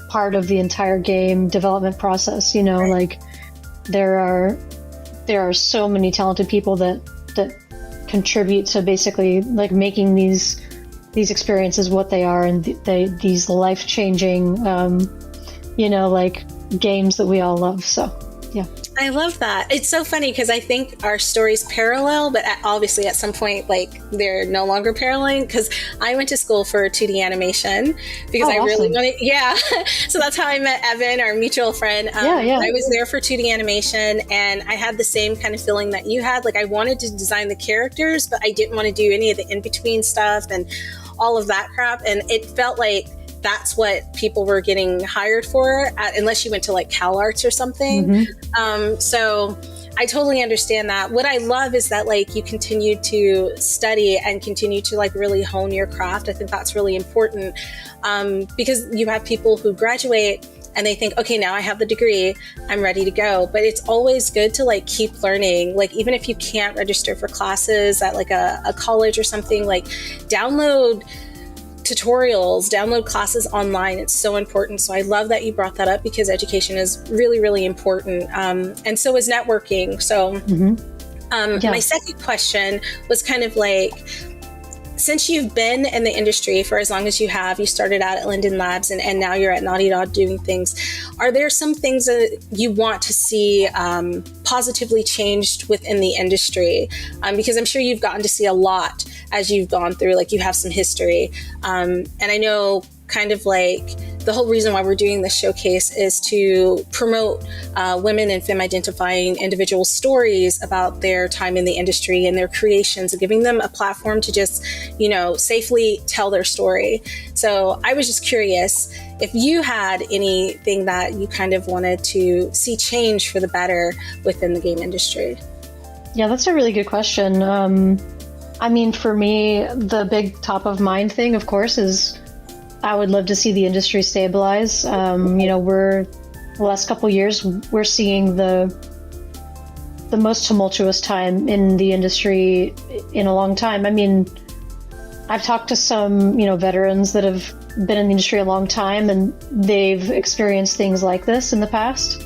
part of the entire game development process. Like there are so many talented people that contribute to basically like making these experiences what they are, and these life-changing like games that we all love. So Yeah.
I love that. It's so funny because I think our stories parallel, but obviously at some point, like, they're no longer paralleling, because I went to school for 2D animation because I really wanted, so that's how I met Evan, our mutual friend. I was there for 2D animation, and I had the same kind of feeling that you had. Like, I wanted to design the characters, but I didn't want to do any of the in-between stuff and all of that crap. And it felt like that's what people were getting hired for, unless you went to like CalArts or something. So I totally understand that. What I love is that, like, you continue to study and continue to, like, really hone your craft. I think that's really important, because you have people who graduate and they think, okay, now I have the degree, I'm ready to go. But it's always good to, like, keep learning. Like, even if you can't register for classes at like a college or something, like, download tutorials, download classes online. It's so important. So I love that you brought that up, because education is really, really important. And so is networking. So my second question was kind of like, since you've been in the industry for as long as you have, you started out at Linden Labs and now you're at Naughty Dog doing things. Are there some things that you want to see positively changed within the industry? Because I'm sure you've gotten to see a lot as you've gone through, like, you have some history. And I know kind of like the whole reason why we're doing this showcase is to promote women and femme identifying individual stories about their time in the industry and their creations, and giving them a platform to just, you know, safely tell their story. So I was just curious if you had anything that you kind of wanted to see change for the better within the game industry.
Yeah, that's a really good question. I mean, for me, the big top of mind thing, of course, is I would love to see the industry stabilize. You know, the last couple years, we're seeing the most tumultuous time in the industry in a long time. I mean, I've talked to some, you know, veterans that have been in the industry a long time, and they've experienced things like this in the past,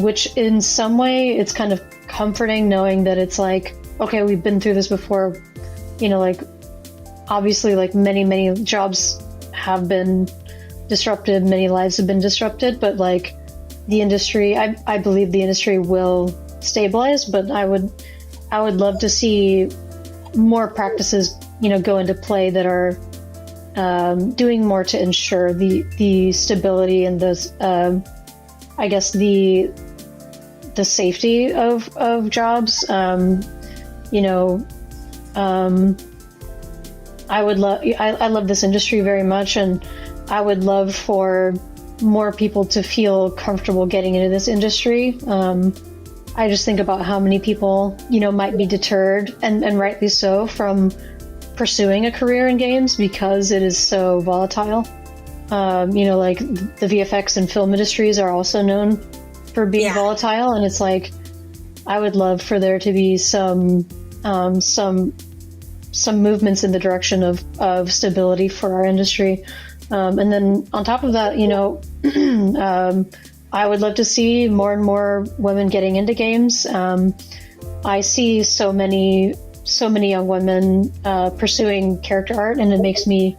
which in some way it's kind of comforting knowing that it's like, okay, we've been through this before. You know, like, obviously, like, many jobs have been disrupted, many lives have been disrupted, but like the industry, I believe the industry will stabilize, but I would love to see more practices, you know, go into play that are doing more to ensure the stability and the I guess the safety of jobs. You know, I love this industry very much, and I would love for more people to feel comfortable getting into this industry. I just think about how many people, you know, might be deterred, and rightly so, from pursuing a career in games because it is so volatile. You know, like, the VFX and film industries are also known for being volatile, and it's like, I would love for there to be some movements in the direction of stability for our industry. And then on top of that, you know, I would love to see more and more women getting into games. I see so many young women pursuing character art, and it makes me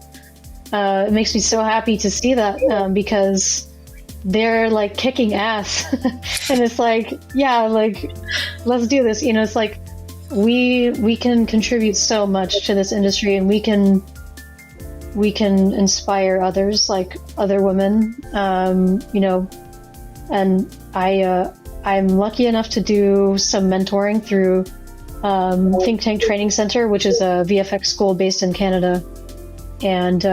so happy to see that, because they're like kicking ass. And it's like, yeah, like, let's do this. You know, it's like, we can contribute so much to this industry, and we can inspire others, like other women, you know. And I'm lucky enough to do some mentoring through Think Tank Training Center, which is a VFX school based in Canada. And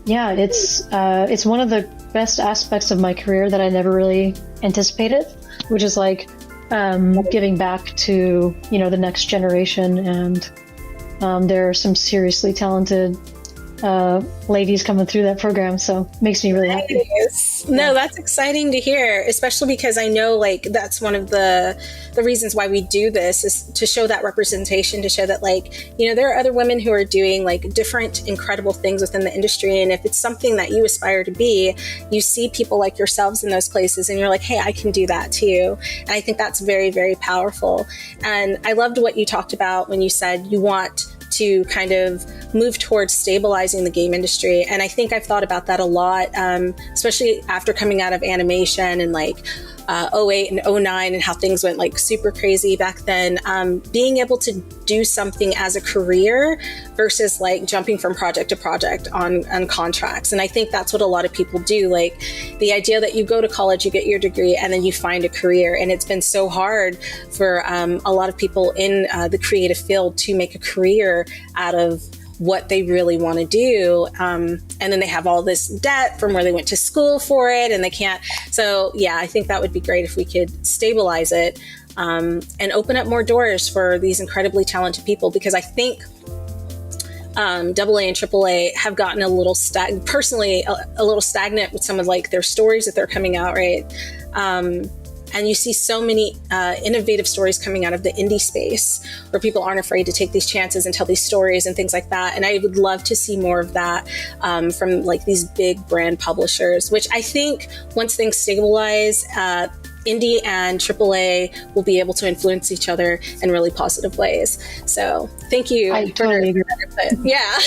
yeah, it's one of the best aspects of my career that I never really anticipated, which is like giving back to, you know, the next generation. And there are some seriously talented ladies coming through that program, so it makes me really happy.
No, that's exciting to hear, especially because I know, like, that's one of the reasons why we do this, is to show that representation, to show that, like, you know, there are other women who are doing, like, different incredible things within the industry, and if it's something that you aspire to be, you see people like yourselves in those places, and you're like, hey, I can do that too. And I think that's very, very powerful. And I loved what you talked about when you said you want to kind of move towards stabilizing the game industry. And I think I've thought about that a lot, especially after coming out of animation and, like, 08 and 09 and how things went like super crazy back then, being able to do something as a career versus like jumping from project to project on contracts. And I think that's what a lot of people do. Like the idea that you go to college, you get your degree, and then you find a career. And it's been so hard for a lot of people in the creative field to make a career out of what they really want to do. And then they have all this debt from where they went to school for it and they can't. So yeah, I think that would be great if we could stabilize it and open up more doors for these incredibly talented people, because I think AA and AAA have gotten a little personally a little stagnant with some of like their stories that they're coming out, right? And you see so many innovative stories coming out of the indie space where people aren't afraid to take these chances and tell these stories and things like that. And I would love to see more of that from like these big brand publishers, which I think once things stabilize, indie and AAA will be able to influence each other in really positive ways. So thank you.
I totally agree.
Yeah.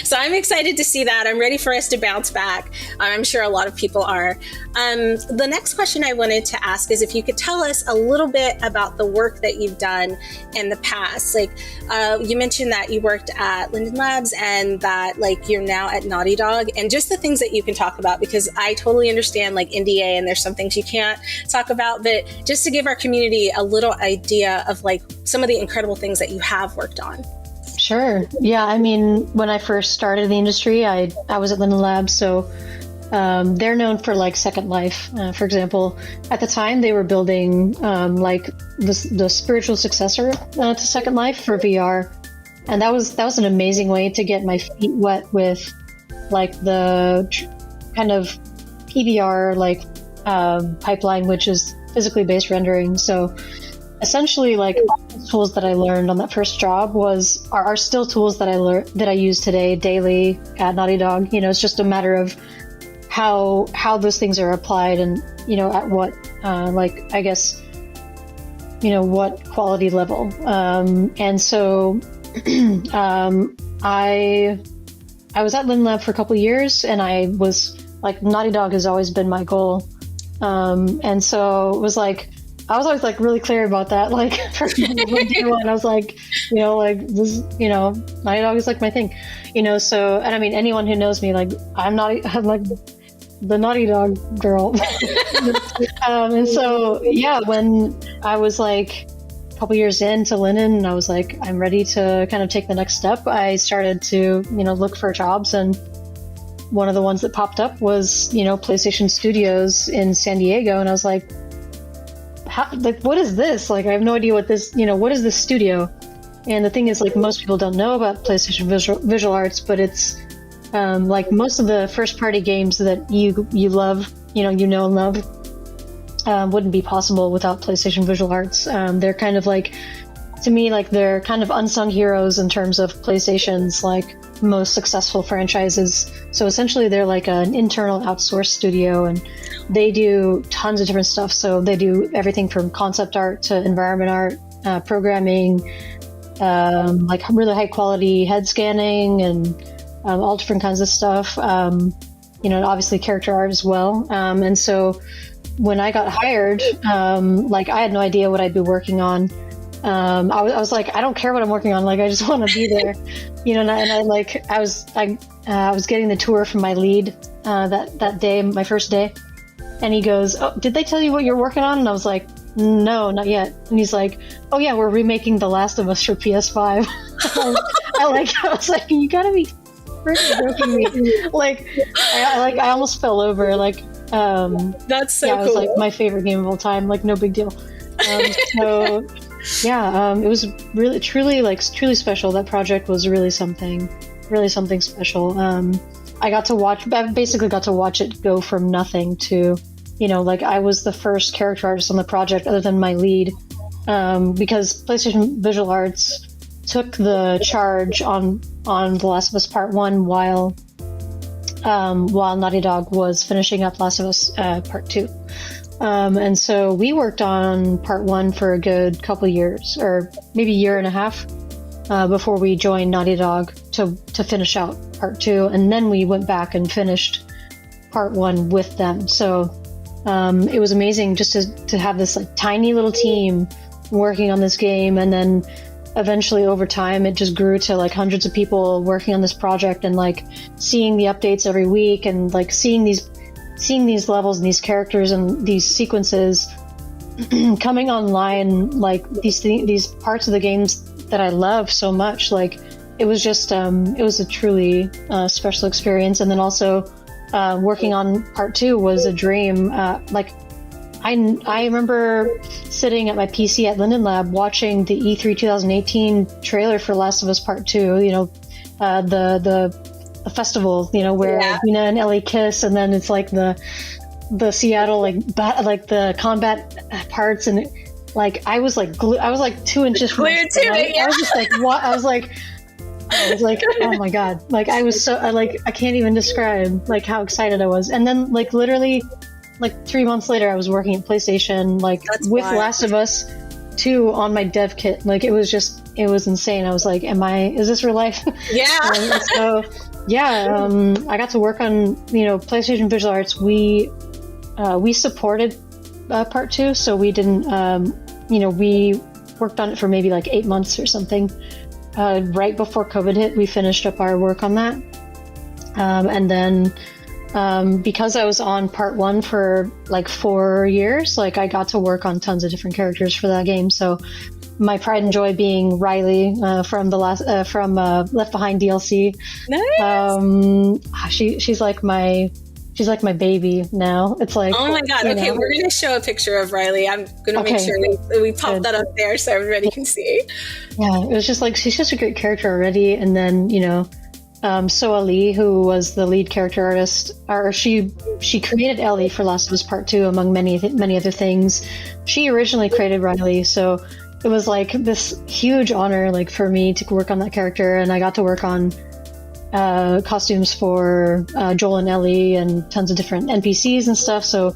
So I'm excited to see that. I'm ready for us to bounce back. I'm sure a lot of people are. The next question I wanted to ask is if you could tell us a little bit about the work that you've done in the past. Like you mentioned that you worked at Linden Labs and that like you're now at Naughty Dog, and just the things that you can talk about, because I totally understand like NDA and there's some things you can't talk about, but just to give our community a little idea of like some of the incredible things that you have worked on.
Sure. Yeah. I mean, when I first started in the industry, I was at Linden Labs, so they're known for like Second Life. For example, at the time they were building like the spiritual successor to Second Life for VR, and that was an amazing way to get my feet wet with like the kind of PBR like pipeline, which is physically based rendering. So essentially, like all the tools that I learned on that first job are still tools that I use today daily at Naughty Dog. You know, it's just a matter of how those things are applied, and you know, at what like I guess you know what quality level. And so I was at Linden Lab for a couple of years, and I was like, Naughty Dog has always been my goal, and so it was like. I was always like really clear about that. Like from day one, I was like, you know, like this, you know, Naughty Dog is like my thing, you know. So, and I mean, anyone who knows me, like I'm like the Naughty Dog girl. And so, yeah, when I was like a couple years into Linden, and I was like, I'm ready to kind of take the next step. I started to, you know, look for jobs, and one of the ones that popped up was, you know, PlayStation Studios in San Diego, and I was like. What is this? Like, I have no idea what this, you know, what is this studio? And the thing is, like, most people don't know about PlayStation Visual Arts, but it's like most of the first party games that you love, you know and love, wouldn't be possible without PlayStation Visual Arts. They're kind of like, to me, like they're kind of unsung heroes in terms of PlayStation's like most successful franchises. So essentially they're like an internal outsourced studio, and they do tons of different stuff. So they do everything from concept art to environment art, programming, like really high quality head scanning, and all different kinds of stuff. You know, and obviously character art as well. And so when I got hired, like I had no idea what I'd be working on. I was like, I don't care what I'm working on. Like, I just want to be there, you know. And I was getting the tour from my lead that day, my first day, and he goes, "Oh, did they tell you what you're working on?" And I was like, "No, not yet." And he's like, "Oh yeah, we're remaking The Last of Us for PS5." I was like, you gotta be freaking joking me. Like, I almost fell over. Like,
that's so
yeah,
cool.
It was like my favorite game of all time. Like, no big deal. So. Yeah, it was truly special. That project was really something special. I basically got to watch it go from nothing to, you know, like I was the first character artist on the project other than my lead, because PlayStation Visual Arts took the charge on The Last of Us Part 1 while Naughty Dog was finishing up Last of Us Part 2. And so we worked on Part 1 for a good couple years, or maybe a year and a half, before we joined Naughty Dog to finish out Part 2. And then we went back and finished Part 1 with them. So it was amazing just to have this like tiny little team working on this game, and then eventually over time it just grew to like hundreds of people working on this project, and like seeing the updates every week, and like seeing these levels and these characters and these sequences coming online, like these parts of the games that I love so much. Like it was just it was a truly special experience. And then also working on part 2 was a dream. Like I remember sitting at my PC at Linden Lab watching the E3 2018 trailer for Last of Us Part 2, you know, the festival, you know, where Dina and Ellie kiss, and then it's like the Seattle like the combat parts, and like I was like 2 inches from
glued to it.
I was just like, what? I was like, oh my god, like I was so I can't even describe like how excited I was. And then like literally like 3 months later I was working at PlayStation, like with Last of Us 2 on my dev kit. Like it was insane. I was like, is this real life?
Yeah.
So yeah, I got to work on, you know, PlayStation Visual Arts. We supported part 2, so we didn't, you know, we worked on it for maybe like 8 months or something. Right before COVID hit, we finished up our work on that. And then because I was on part 1 for like 4 years, like I got to work on tons of different characters for that game. So my pride and joy being Riley from Left Behind DLC.
Nice.
She's like my baby now. It's like,
oh my god. Okay, we're gonna show a picture of Riley. I'm gonna make sure we pop that up there so everybody can see.
Yeah, it was just like, she's just a great character already. And then, you know, Soa Lee, who was the lead character artist, or she created Ellie for Last of Us Part 2 among many other things. She originally created Riley, so it was like this huge honor like for me to work on that character. And I got to work on costumes for Joel and Ellie and tons of different NPCs and stuff. So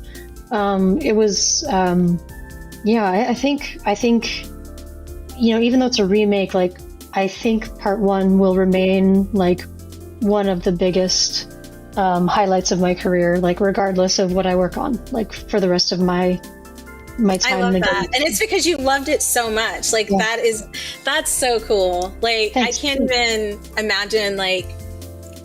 it was I think you know, even though it's a remake, like I think part 1 will remain like one of the biggest highlights of my career, like regardless of what I work on, like for the rest of my time.
I love that. And it's because you loved it so much. Like that's so cool. Like thanks. I can't even imagine like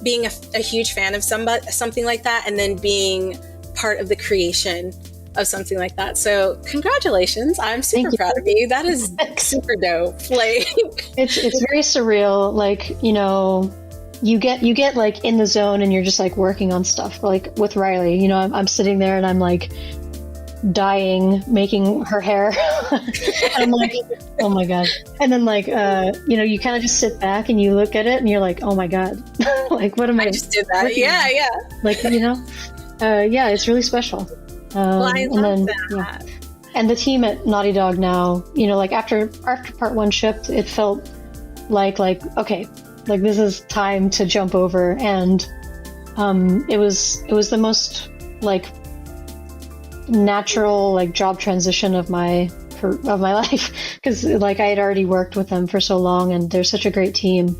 being a huge fan of something like that, and then being part of the creation of something like that. So congratulations. I'm super proud of you. That is super dope. Like
it's very surreal. Like, you know, you get like in the zone and you're just like working on stuff. Like with Riley, you know, I'm sitting there and I'm like dyeing, making her hair. I'm like, oh my god. And then like you know, you kind of just sit back and you look at it and you're like, oh my god. Like what am I
just did that. Yeah.
Like, you know, it's really special.
Well, I love that.
Yeah. And the team at Naughty Dog now, you know, like after part 1 shipped, it felt like okay, like this is time to jump over. And it was the most like natural like job transition of my life, because like I had already worked with them for so long, and they're such a great team,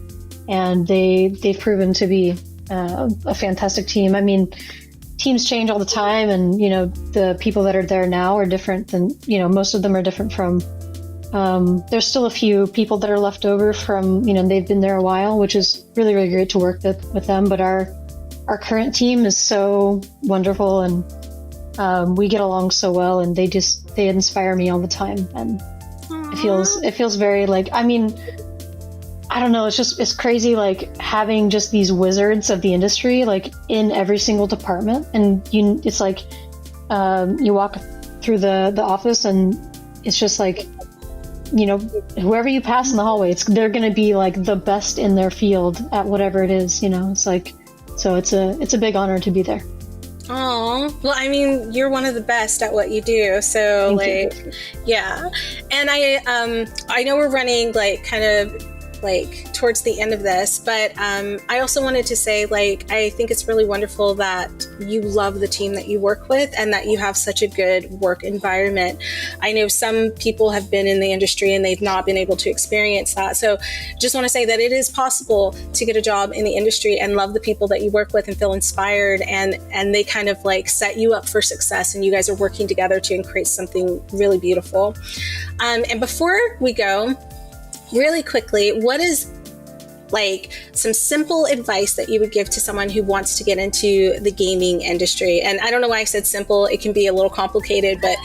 and they've proven to be a fantastic team. I mean, teams change all the time, and you know, the people that are there now are different than, you know, most of them are different from there's still a few people that are left over from, you know, they've been there a while, which is really, really great to work with them. But our current team is so wonderful, and we get along so well, and they inspire me all the time. And it feels very like, I mean, I don't know, it's crazy, like having just these wizards of the industry like in every single department. And it's like you walk through the office and it's just like, you know, whoever you pass in the hallway, they're going to be like the best in their field at whatever it is, you know. It's like, so it's a big honor to be there.
Oh, well, I mean, you're one of the best at what you do. So
Thank you.
Yeah. And I know we're running like kind of like towards the end of this, but I also wanted to say, like, I think it's really wonderful that you love the team that you work with and that you have such a good work environment. I know some people have been in the industry and they've not been able to experience that. So just want to say that it is possible to get a job in the industry and love the people that you work with and feel inspired, and they kind of like set you up for success, and you guys are working together to create something really beautiful. And before we go, really quickly, what is like some simple advice that you would give to someone who wants to get into the gaming industry? And I don't know why I said simple. It can be a little complicated, but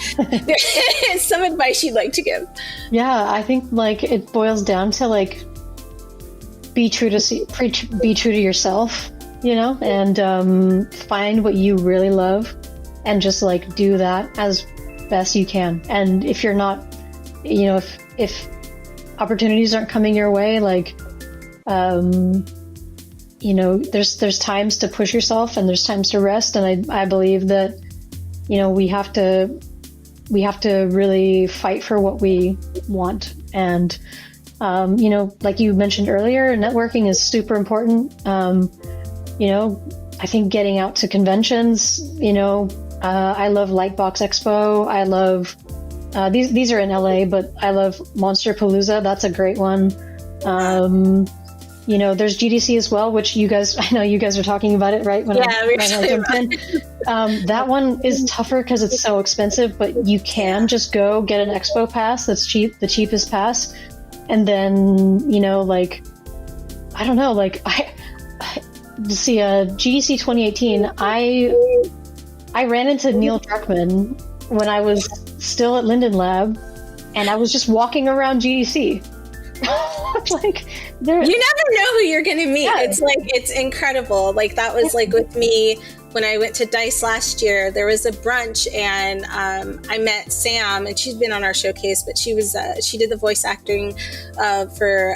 some advice you'd like to give.
Yeah, I think like it boils down to like be true to yourself, you know, and find what you really love and just like do that as best you can. And if you're not, you know, if opportunities aren't coming your way, like you know, there's times to push yourself and there's times to rest, and I believe that, you know, we have to really fight for what we want. And you know, like you mentioned earlier, networking is super important. You know, I think getting out to conventions, you know, I love Lightbox Expo. I love these are in LA, but I love Monster Palooza. That's a great one. You know, there's GDC as well, which you guys, I know you guys are talking about it, right? When I jumped in. That one is tougher because it's so expensive, but you can just go get an expo pass that's cheap, the cheapest pass. And then, you know, like, I don't know, like I see GDC 2018, I ran into Neil Druckmann when I was still at Linden Lab, and I was just walking around GDC. Like,
you never know who you're going to meet. Yeah. It's like, it's incredible. Like that was like with me when I went to DICE last year. There was a brunch, and I met Sam, and she's been on our showcase, but she did the voice acting for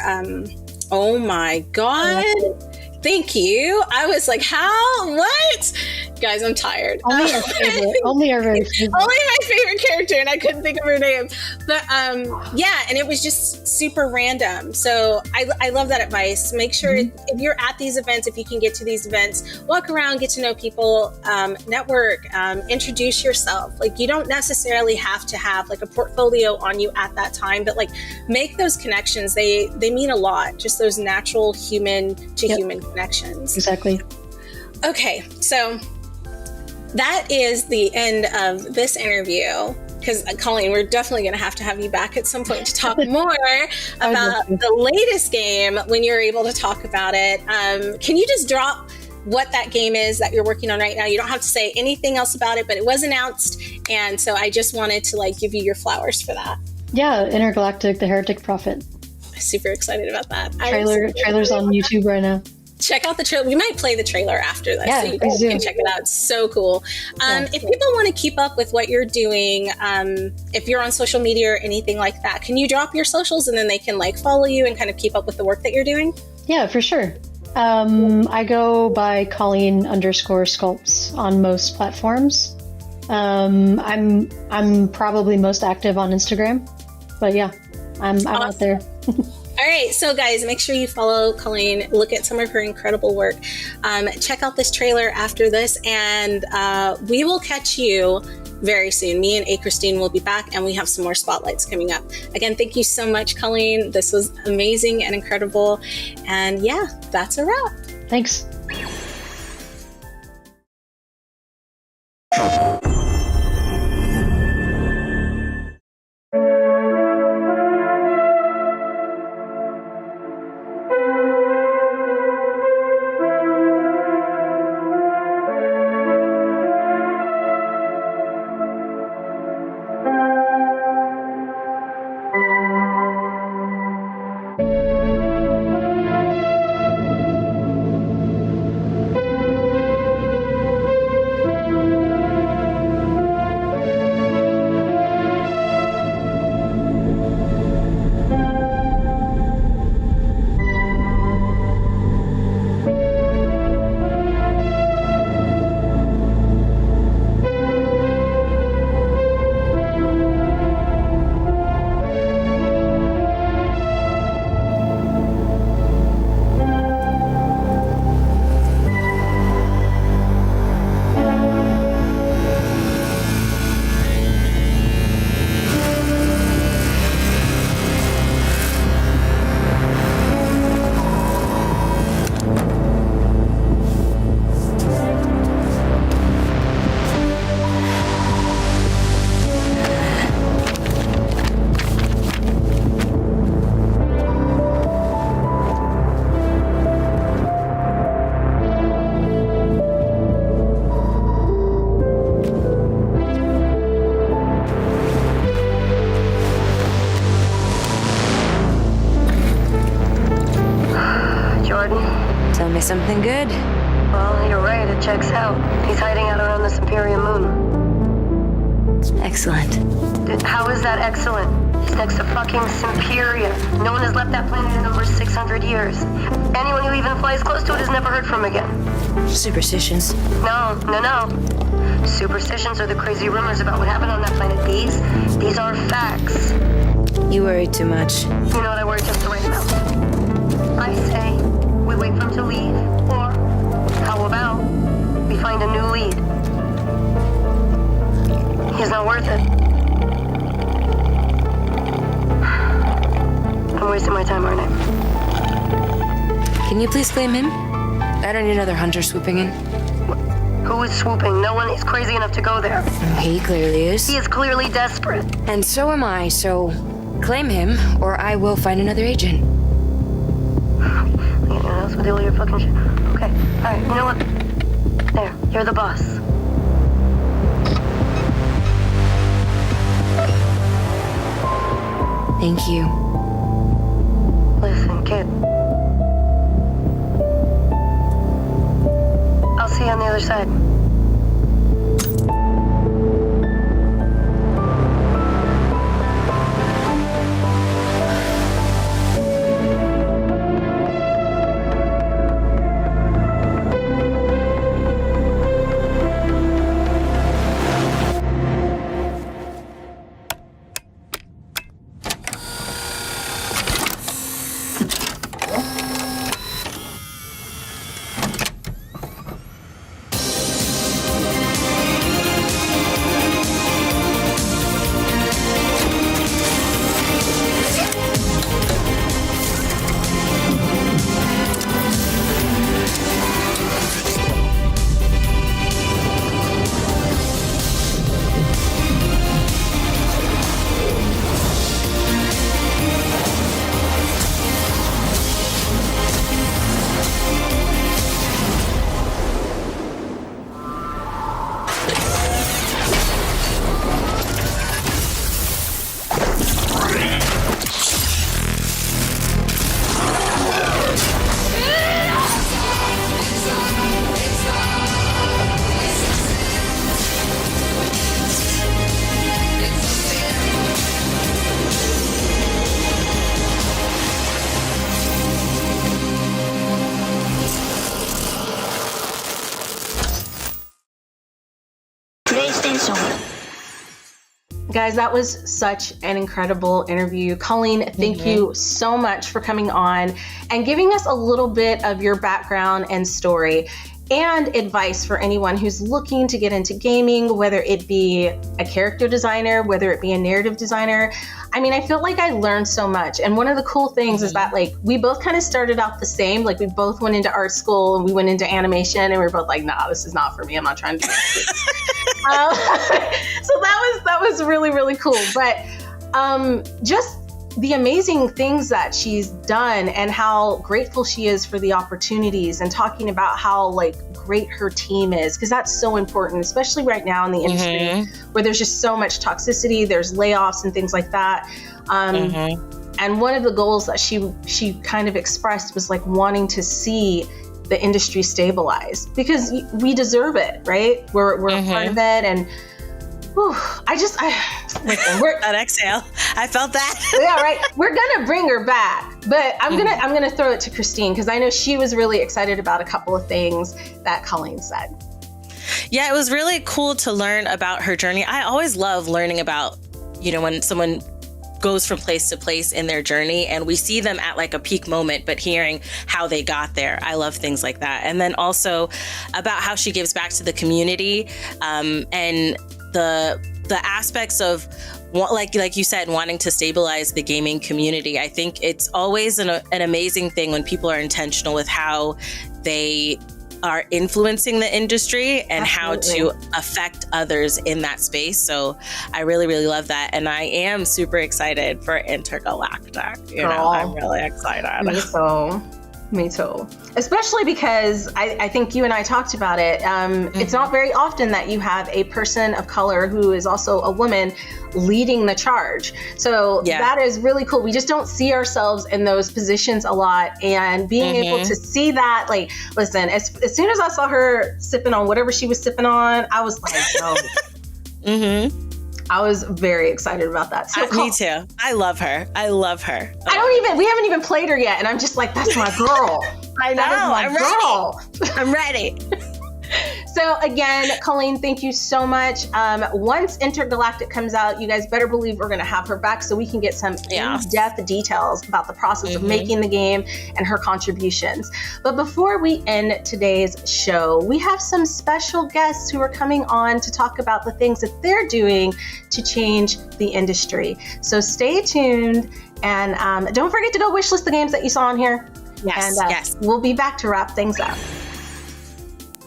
oh my god. Thank you. I was like, how? What? Guys, I'm tired.
Only our favorite. Only our very favorite.
Only my favorite character, and I couldn't think of her name. But yeah, and it was just super random. So I love that advice. Make sure if you're at these events, if you can get to these events, walk around, get to know people, network, introduce yourself. Like, you don't necessarily have to have like a portfolio on you at that time, but like make those connections. They mean a lot. Just those natural human to human connections.
Exactly.
Okay, so that is the end of this interview, because Colleen, we're definitely going to have you back at some point to talk more about the latest game when you're able to talk about it. Can you just drop what that game is that you're working on right now? You don't have to say anything else about it, but it was announced, and so I just wanted to like give you your flowers for that.
Yeah, Intergalactic: The Heretic Prophet.
Super excited about that.
Trailer's on YouTube right now.
Check out the trailer. We might play the trailer after this,
yeah,
so you guys can check it out. It's so cool. If people want to keep up with what you're doing, if you're on social media or anything like that, can you drop your socials and then they can like follow you and kind of keep up with the work that you're doing?
Yeah, for sure. I go by Colleen_Sculpts on most platforms. I'm probably most active on Instagram, but yeah, I'm awesome. Out there.
All right, so guys, make sure you follow Colleen, look at some of her incredible work, check out this trailer after this, and we will catch you very soon. Me and A. Christine will be back, and we have some more spotlights coming up. Again, thank you so much, Colleen. This was amazing and incredible, and yeah, that's a wrap.
Thanks.
me something good?
Well, you're right, it checks out. He's hiding out around this Imperium moon.
Excellent.
How is that excellent? He's next to fucking Simperia. No one has left that planet in over 600 years. Anyone who even flies close to it is never heard from again.
Superstitions.
No. Superstitions are the crazy rumors about what happened on that planet. These are facts.
You worry too much.
You know what I worry just right about? I say we wait for him to leave, or how about we find a new lead? He's not worth it. I'm wasting my time, aren't I?
Can you please claim him? I don't need another hunter swooping in.
Who is swooping? No one is crazy enough to go there.
He clearly is.
He is clearly desperate.
And so am I, so claim him, or I will find another agent.
Anyone else with all your fucking shit? Okay, alright, you know what? There, you're the boss.
Thank you.
Listen, kid. I'll see you on the other side.
Guys, that was such an incredible interview. Colleen, thank you so much for coming on and giving us a little bit of your background and story and advice for anyone who's looking to get into gaming, whether it be a character designer, whether it be a narrative designer. I mean, I feel like I learned so much. And one of the cool things is that like we both kind of started out the same. Like we both went into art school and we went into animation and we were both like, nah, this is not for me. I'm not trying to do this. So that was really, really cool. But just the amazing things that she's done and how grateful she is for the opportunities and talking about how like great her team is, because that's so important, especially right now in the industry where there's just so much toxicity, there's layoffs and things like that. And one of the goals that she kind of expressed was like wanting to see the industry stabilize because we deserve it, right? We're a part of it. And listen,
that exhale. I felt that.
Yeah, right. We're gonna bring her back, but I'm gonna throw it to Christine because I know she was really excited about a couple of things that Colleen said.
Yeah, it was really cool to learn about her journey. I always love learning about, when someone goes from place to place in their journey and we see them at like a peak moment, but hearing how they got there. I love things like that. And then also about how she gives back to the community and the aspects of like you said, wanting to stabilize the gaming community. I think it's always an amazing thing when people are intentional with how they are influencing the industry and how to affect others in that space. So I really, really love that. And I am super excited for Intergalactic. I'm really excited.
Me so. Me too. Especially because I think you and I talked about it. It's not very often that you have a person of color who is also a woman leading the charge. So that is really cool. We just don't see ourselves in those positions a lot. And being able to see that, like, listen, as soon as I saw her sipping on whatever she was sipping on, I was like, oh. I was very excited about that. So
me too. I love her.
We haven't even played her yet. And I'm just like, that's my girl.
I know.
I'm
girl. I'm ready.
So again, Colleen, thank you so much. Once Intergalactic comes out, you guys better believe we're going to have her back so we can get some in-depth details about the process of making the game and her contributions. But before we end today's show, we have some special guests who are coming on to talk about the things that they're doing to change the industry. So stay tuned and don't forget to go wishlist the games that you saw on here.
Yes.
We'll be back to wrap things up.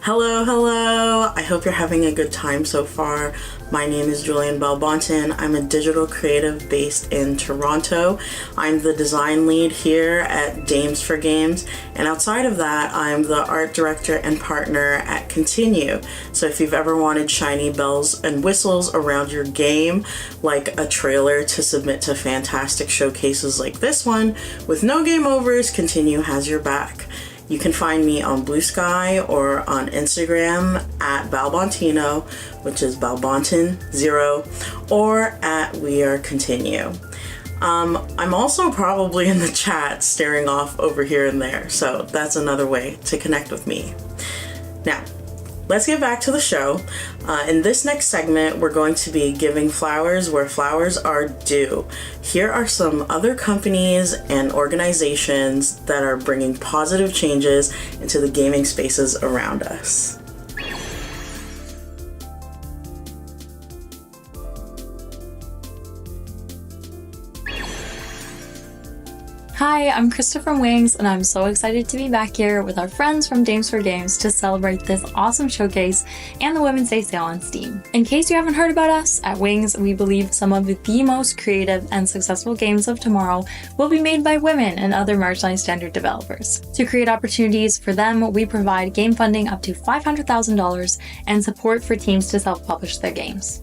Hello. I hope you're having a good time so far. My name is Julian Belbonton. I'm a digital creative based in Toronto. I'm the design lead here at Dames for Games. And outside of that, I'm the art director and partner at Continue. So if you've ever wanted shiny bells and whistles around your game, like a trailer to submit to fantastic showcases like this one, with no game overs, Continue has your back. You can find me on Blue Sky or on Instagram at Balbontino, which is Balbonton0, or at We Are Continue. I'm also probably in the chat staring off over here and there, so that's another way to connect with me. Now, let's get back to the show. In this next segment, we're going to be giving flowers where flowers are due. Here are some other companies and organizations that are bringing positive changes into the gaming spaces around us.
Hi, I'm Krista from Wings, and I'm so excited to be back here with our friends from Dames for Games to celebrate this awesome showcase and the Women's Day sale on Steam. In case you haven't heard about us, at Wings, we believe some of the most creative and successful games of tomorrow will be made by women and other marginalized standard developers. To create opportunities for them, we provide game funding up to $500,000 and support for teams to self-publish their games.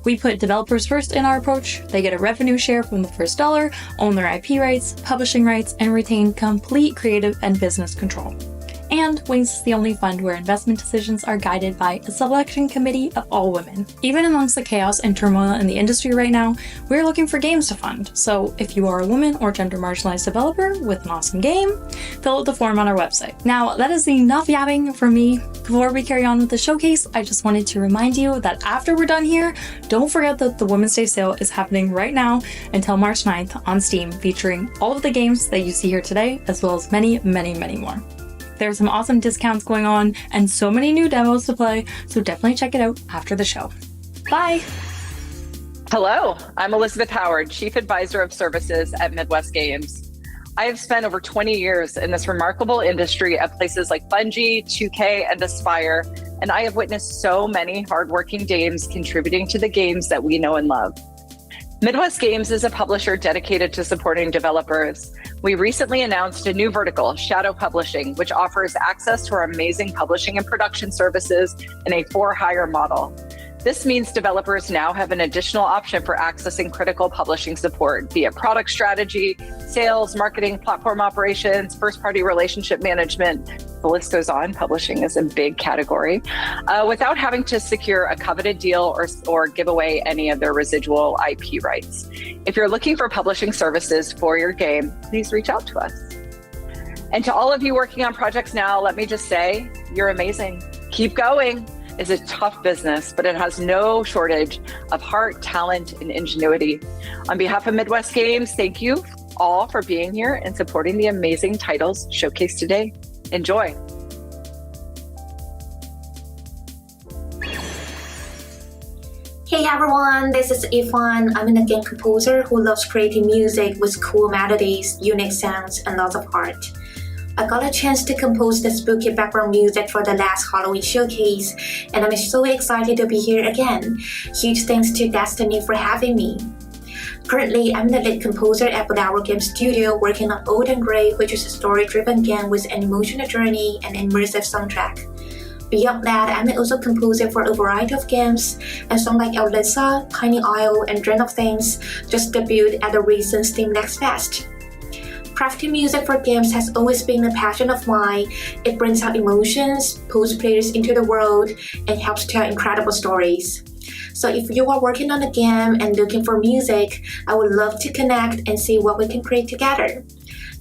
We put developers first in our approach. They get a revenue share from the first dollar, own their IP rights, publishing rights, and retain complete creative and business control. And Wings is the only fund where investment decisions are guided by a selection committee of all women. Even amongst the chaos and turmoil in the industry right now, we're looking for games to fund. So if you are a woman or gender marginalized developer with an awesome game, fill out the form on our website. Now, that is enough yapping from me. Before we carry on with the showcase, I just wanted to remind you that after we're done here, don't forget that the Women's Day sale is happening right now until March 9th on Steam, featuring all of the games that you see here today, as well as many, many, many more. There are some awesome discounts going on and so many new demos to play, so definitely check it out after the show. Bye!
Hello, I'm Elizabeth Howard, Chief Advisor of Services at Midwest Games. I have spent over 20 years in this remarkable industry at places like Bungie, 2K, and Aspire, and I have witnessed so many hardworking dames contributing to the games that we know and love. Midwest Games is a publisher dedicated to supporting developers. We recently announced a new vertical, Shadow Publishing, which offers access to our amazing publishing and production services in a for-hire model. This means developers now have an additional option for accessing critical publishing support via product strategy, sales, marketing, platform operations, first-party relationship management. The list goes on. Publishing is a big category, without having to secure a coveted deal or give away any of their residual IP rights. If you're looking for publishing services for your game, please reach out to us. And to all of you working on projects now, let me just say, you're amazing. Keep going. It's a tough business, but it has no shortage of heart, talent, and ingenuity. On behalf of Midwest Games, thank you all for being here and supporting the amazing titles showcased today. Enjoy.
Hey everyone, this is Ifan. I'm a game composer who loves creating music with cool melodies, unique sounds, and lots of heart. I got a chance to compose the spooky background music for the last Halloween showcase, and I'm so excited to be here again. Huge thanks to Destiny for having me. Currently, I'm the lead composer at Our Game Studio working on Old and Grey, which is a story-driven game with an emotional journey and immersive soundtrack. Beyond that, I'm also composer for a variety of games, and songs like Elisa, Tiny Isle, and Dream of Things just debuted at the recent Steam Next Fest. Crafting music for games has always been a passion of mine. It brings out emotions, pulls players into the world, and helps tell incredible stories. So if you are working on a game and looking for music, I would love to connect and see what we can create together.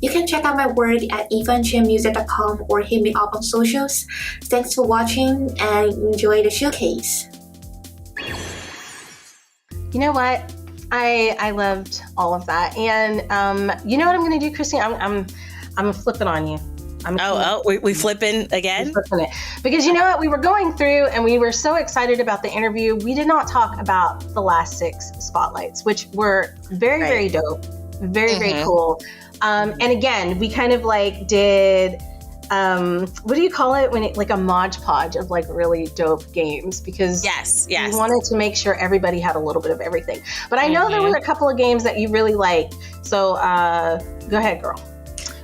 You can check out my work at evanchammusic.com or hit me up on socials. Thanks for watching and enjoy the showcase.
You know what? I loved all of that, and you know what I'm going to do, Christine? I'm flipping on you.
We flipping again?
We're flipping it. Because you know what? We were going through and we were so excited about the interview. We did not talk about the last 6 spotlights, which were very, very dope. Very, very cool. And again, we kind of like did, what do you call it? When it like a Mod Podge of like really dope games, because we wanted to make sure everybody had a little bit of everything. But I know there were a couple of games that you really liked. So go ahead, girl.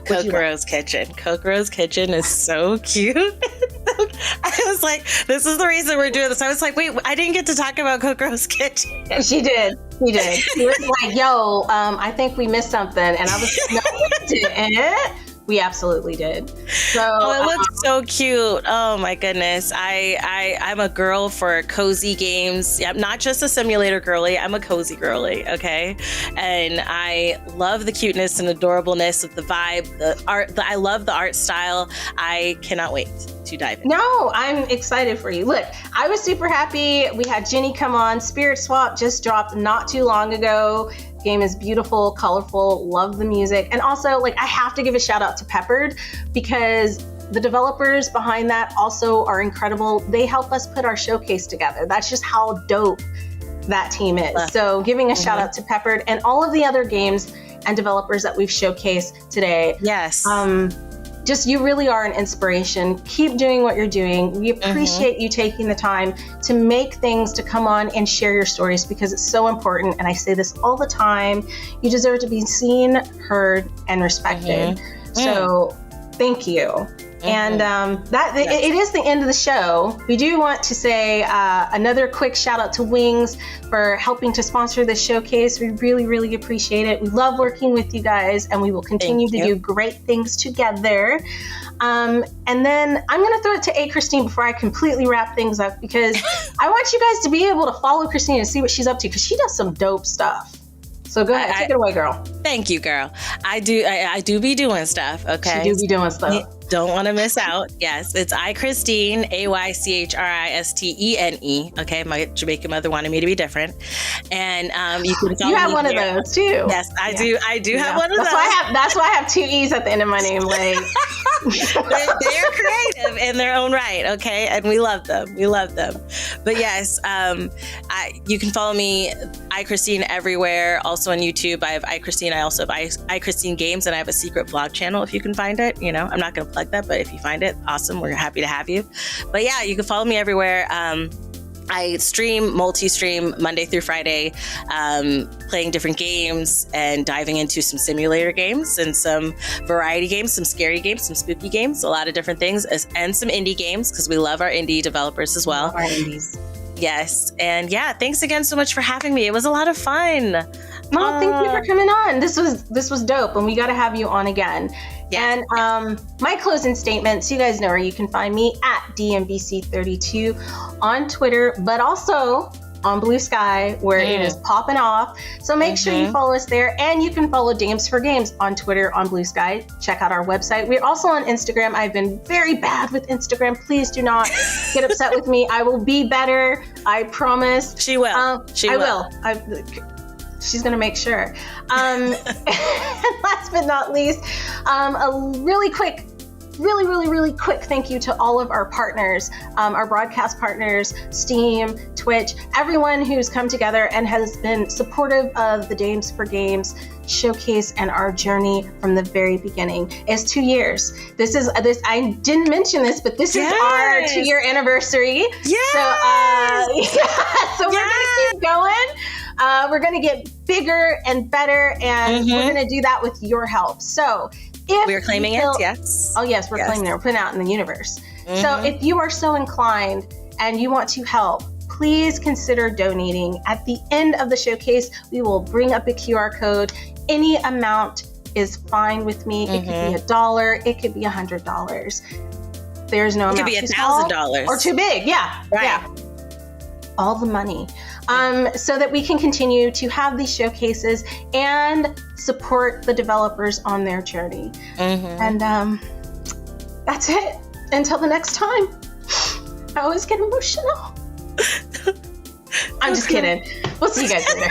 Kokoro's Kitchen. Kokoro's Kitchen is so cute. I was like, this is the reason we're doing this. I was like, wait, I didn't get to talk about Kokoro's Kitchen.
She did. She was like, yo, I think we missed something. And I was like, no, we didn't. We absolutely did. So
it looks so cute. Oh my goodness. I'm a girl for cozy games. I'm not just a simulator girly. I'm a cozy girly. Okay. And I love the cuteness and adorableness of the vibe, the art. I love the art style. I cannot wait to dive in.
No, I'm excited for you. Look, I was super happy. We had Jenny come on. Spirit Swap just dropped not too long ago. Game is beautiful, colorful, love the music. And also, like, I have to give a shout out to Peppered, because the developers behind that also are incredible. They help us put our showcase together. That's just how dope that team is. So giving a shout out to Peppered and all of the other games and developers that we've showcased today.
Yes.
Just, you really are an inspiration. Keep doing what you're doing. We appreciate you taking the time to make things, to come on and share your stories, because it's so important. And I say this all the time. You deserve to be seen, heard, and respected. So thank you. And it is the end of the show. We do want to say another quick shout out to Wings for helping to sponsor this showcase. We really, really appreciate it. We love working with you guys, and we will continue to do great things together. And then I'm going to throw it to Christine before I completely wrap things up, because I want you guys to be able to follow Christine and see what she's up to, because she does some dope stuff. So go ahead, take it away, girl.
Thank you, girl. I do be doing stuff, okay?
She do be doing stuff.
Don't want to miss out. Yes, it's iChristine, AYCHRISTENE. Okay, my Jamaican mother wanted me to be different, and you can follow
you have
me
one
here.
of those too.
Yes, I do. I do have one of those.
That's why I have 2 E's at the end of my name. Like
they're creative in their own right. Okay, and we love them. We love them. But yes, you can follow me, iChristine, everywhere. Also on YouTube, I have iChristine. I also have iChristine Games, and I have a secret vlog channel if you can find it. You know, I'm not going to plug that, but if you find it, awesome. We're happy to have you. But yeah, you can follow me everywhere. I stream, multi-stream Monday through Friday, playing different games and diving into some simulator games and some variety games, some scary games, some spooky games, a lot of different things, and some indie games, because we love our indie developers as well.
Our indies.
Yes. And yeah, thanks again so much for having me. It was a lot of fun.
Well, thank you for coming on. This was dope, and we got to have you on again.
Yes.
And my closing statements, you guys know where you can find me at DMBC32 on Twitter, but also on Blue Sky, where it is popping off. So make sure you follow us there, and you can follow Dames for Games on Twitter, on Blue Sky. Check out our website. We're also on Instagram. I've been very bad with Instagram. Please do not get upset with me. I will be better. I promise.
She will.
I will. She's going to make sure. And last but not least, a really quick thank you to all of our partners, our broadcast partners, Steam, Twitch, everyone who's come together and has been supportive of the Dames for Games showcase and our journey from the very beginning. It's 2 years. I didn't mention this, but this is our 2-year anniversary.
Yes!
So we're going to keep going. We're going to get bigger and better, and we're going to do that with your help. So if
we're claiming it, yes.
Oh, yes, we're claiming it. We're putting it out in the universe. So if you are so inclined and you want to help, please consider donating. At the end of the showcase, we will bring up a QR code. Any amount is fine with me. It could be $1, it could be $100. There's no amount.
It could be $1,000
or too big. Yeah,
right.
Yeah. All the money, so that we can continue to have these showcases and support the developers on their journey. And that's it. Until the next time. I always get emotional. I'm just kidding. We'll see you guys later.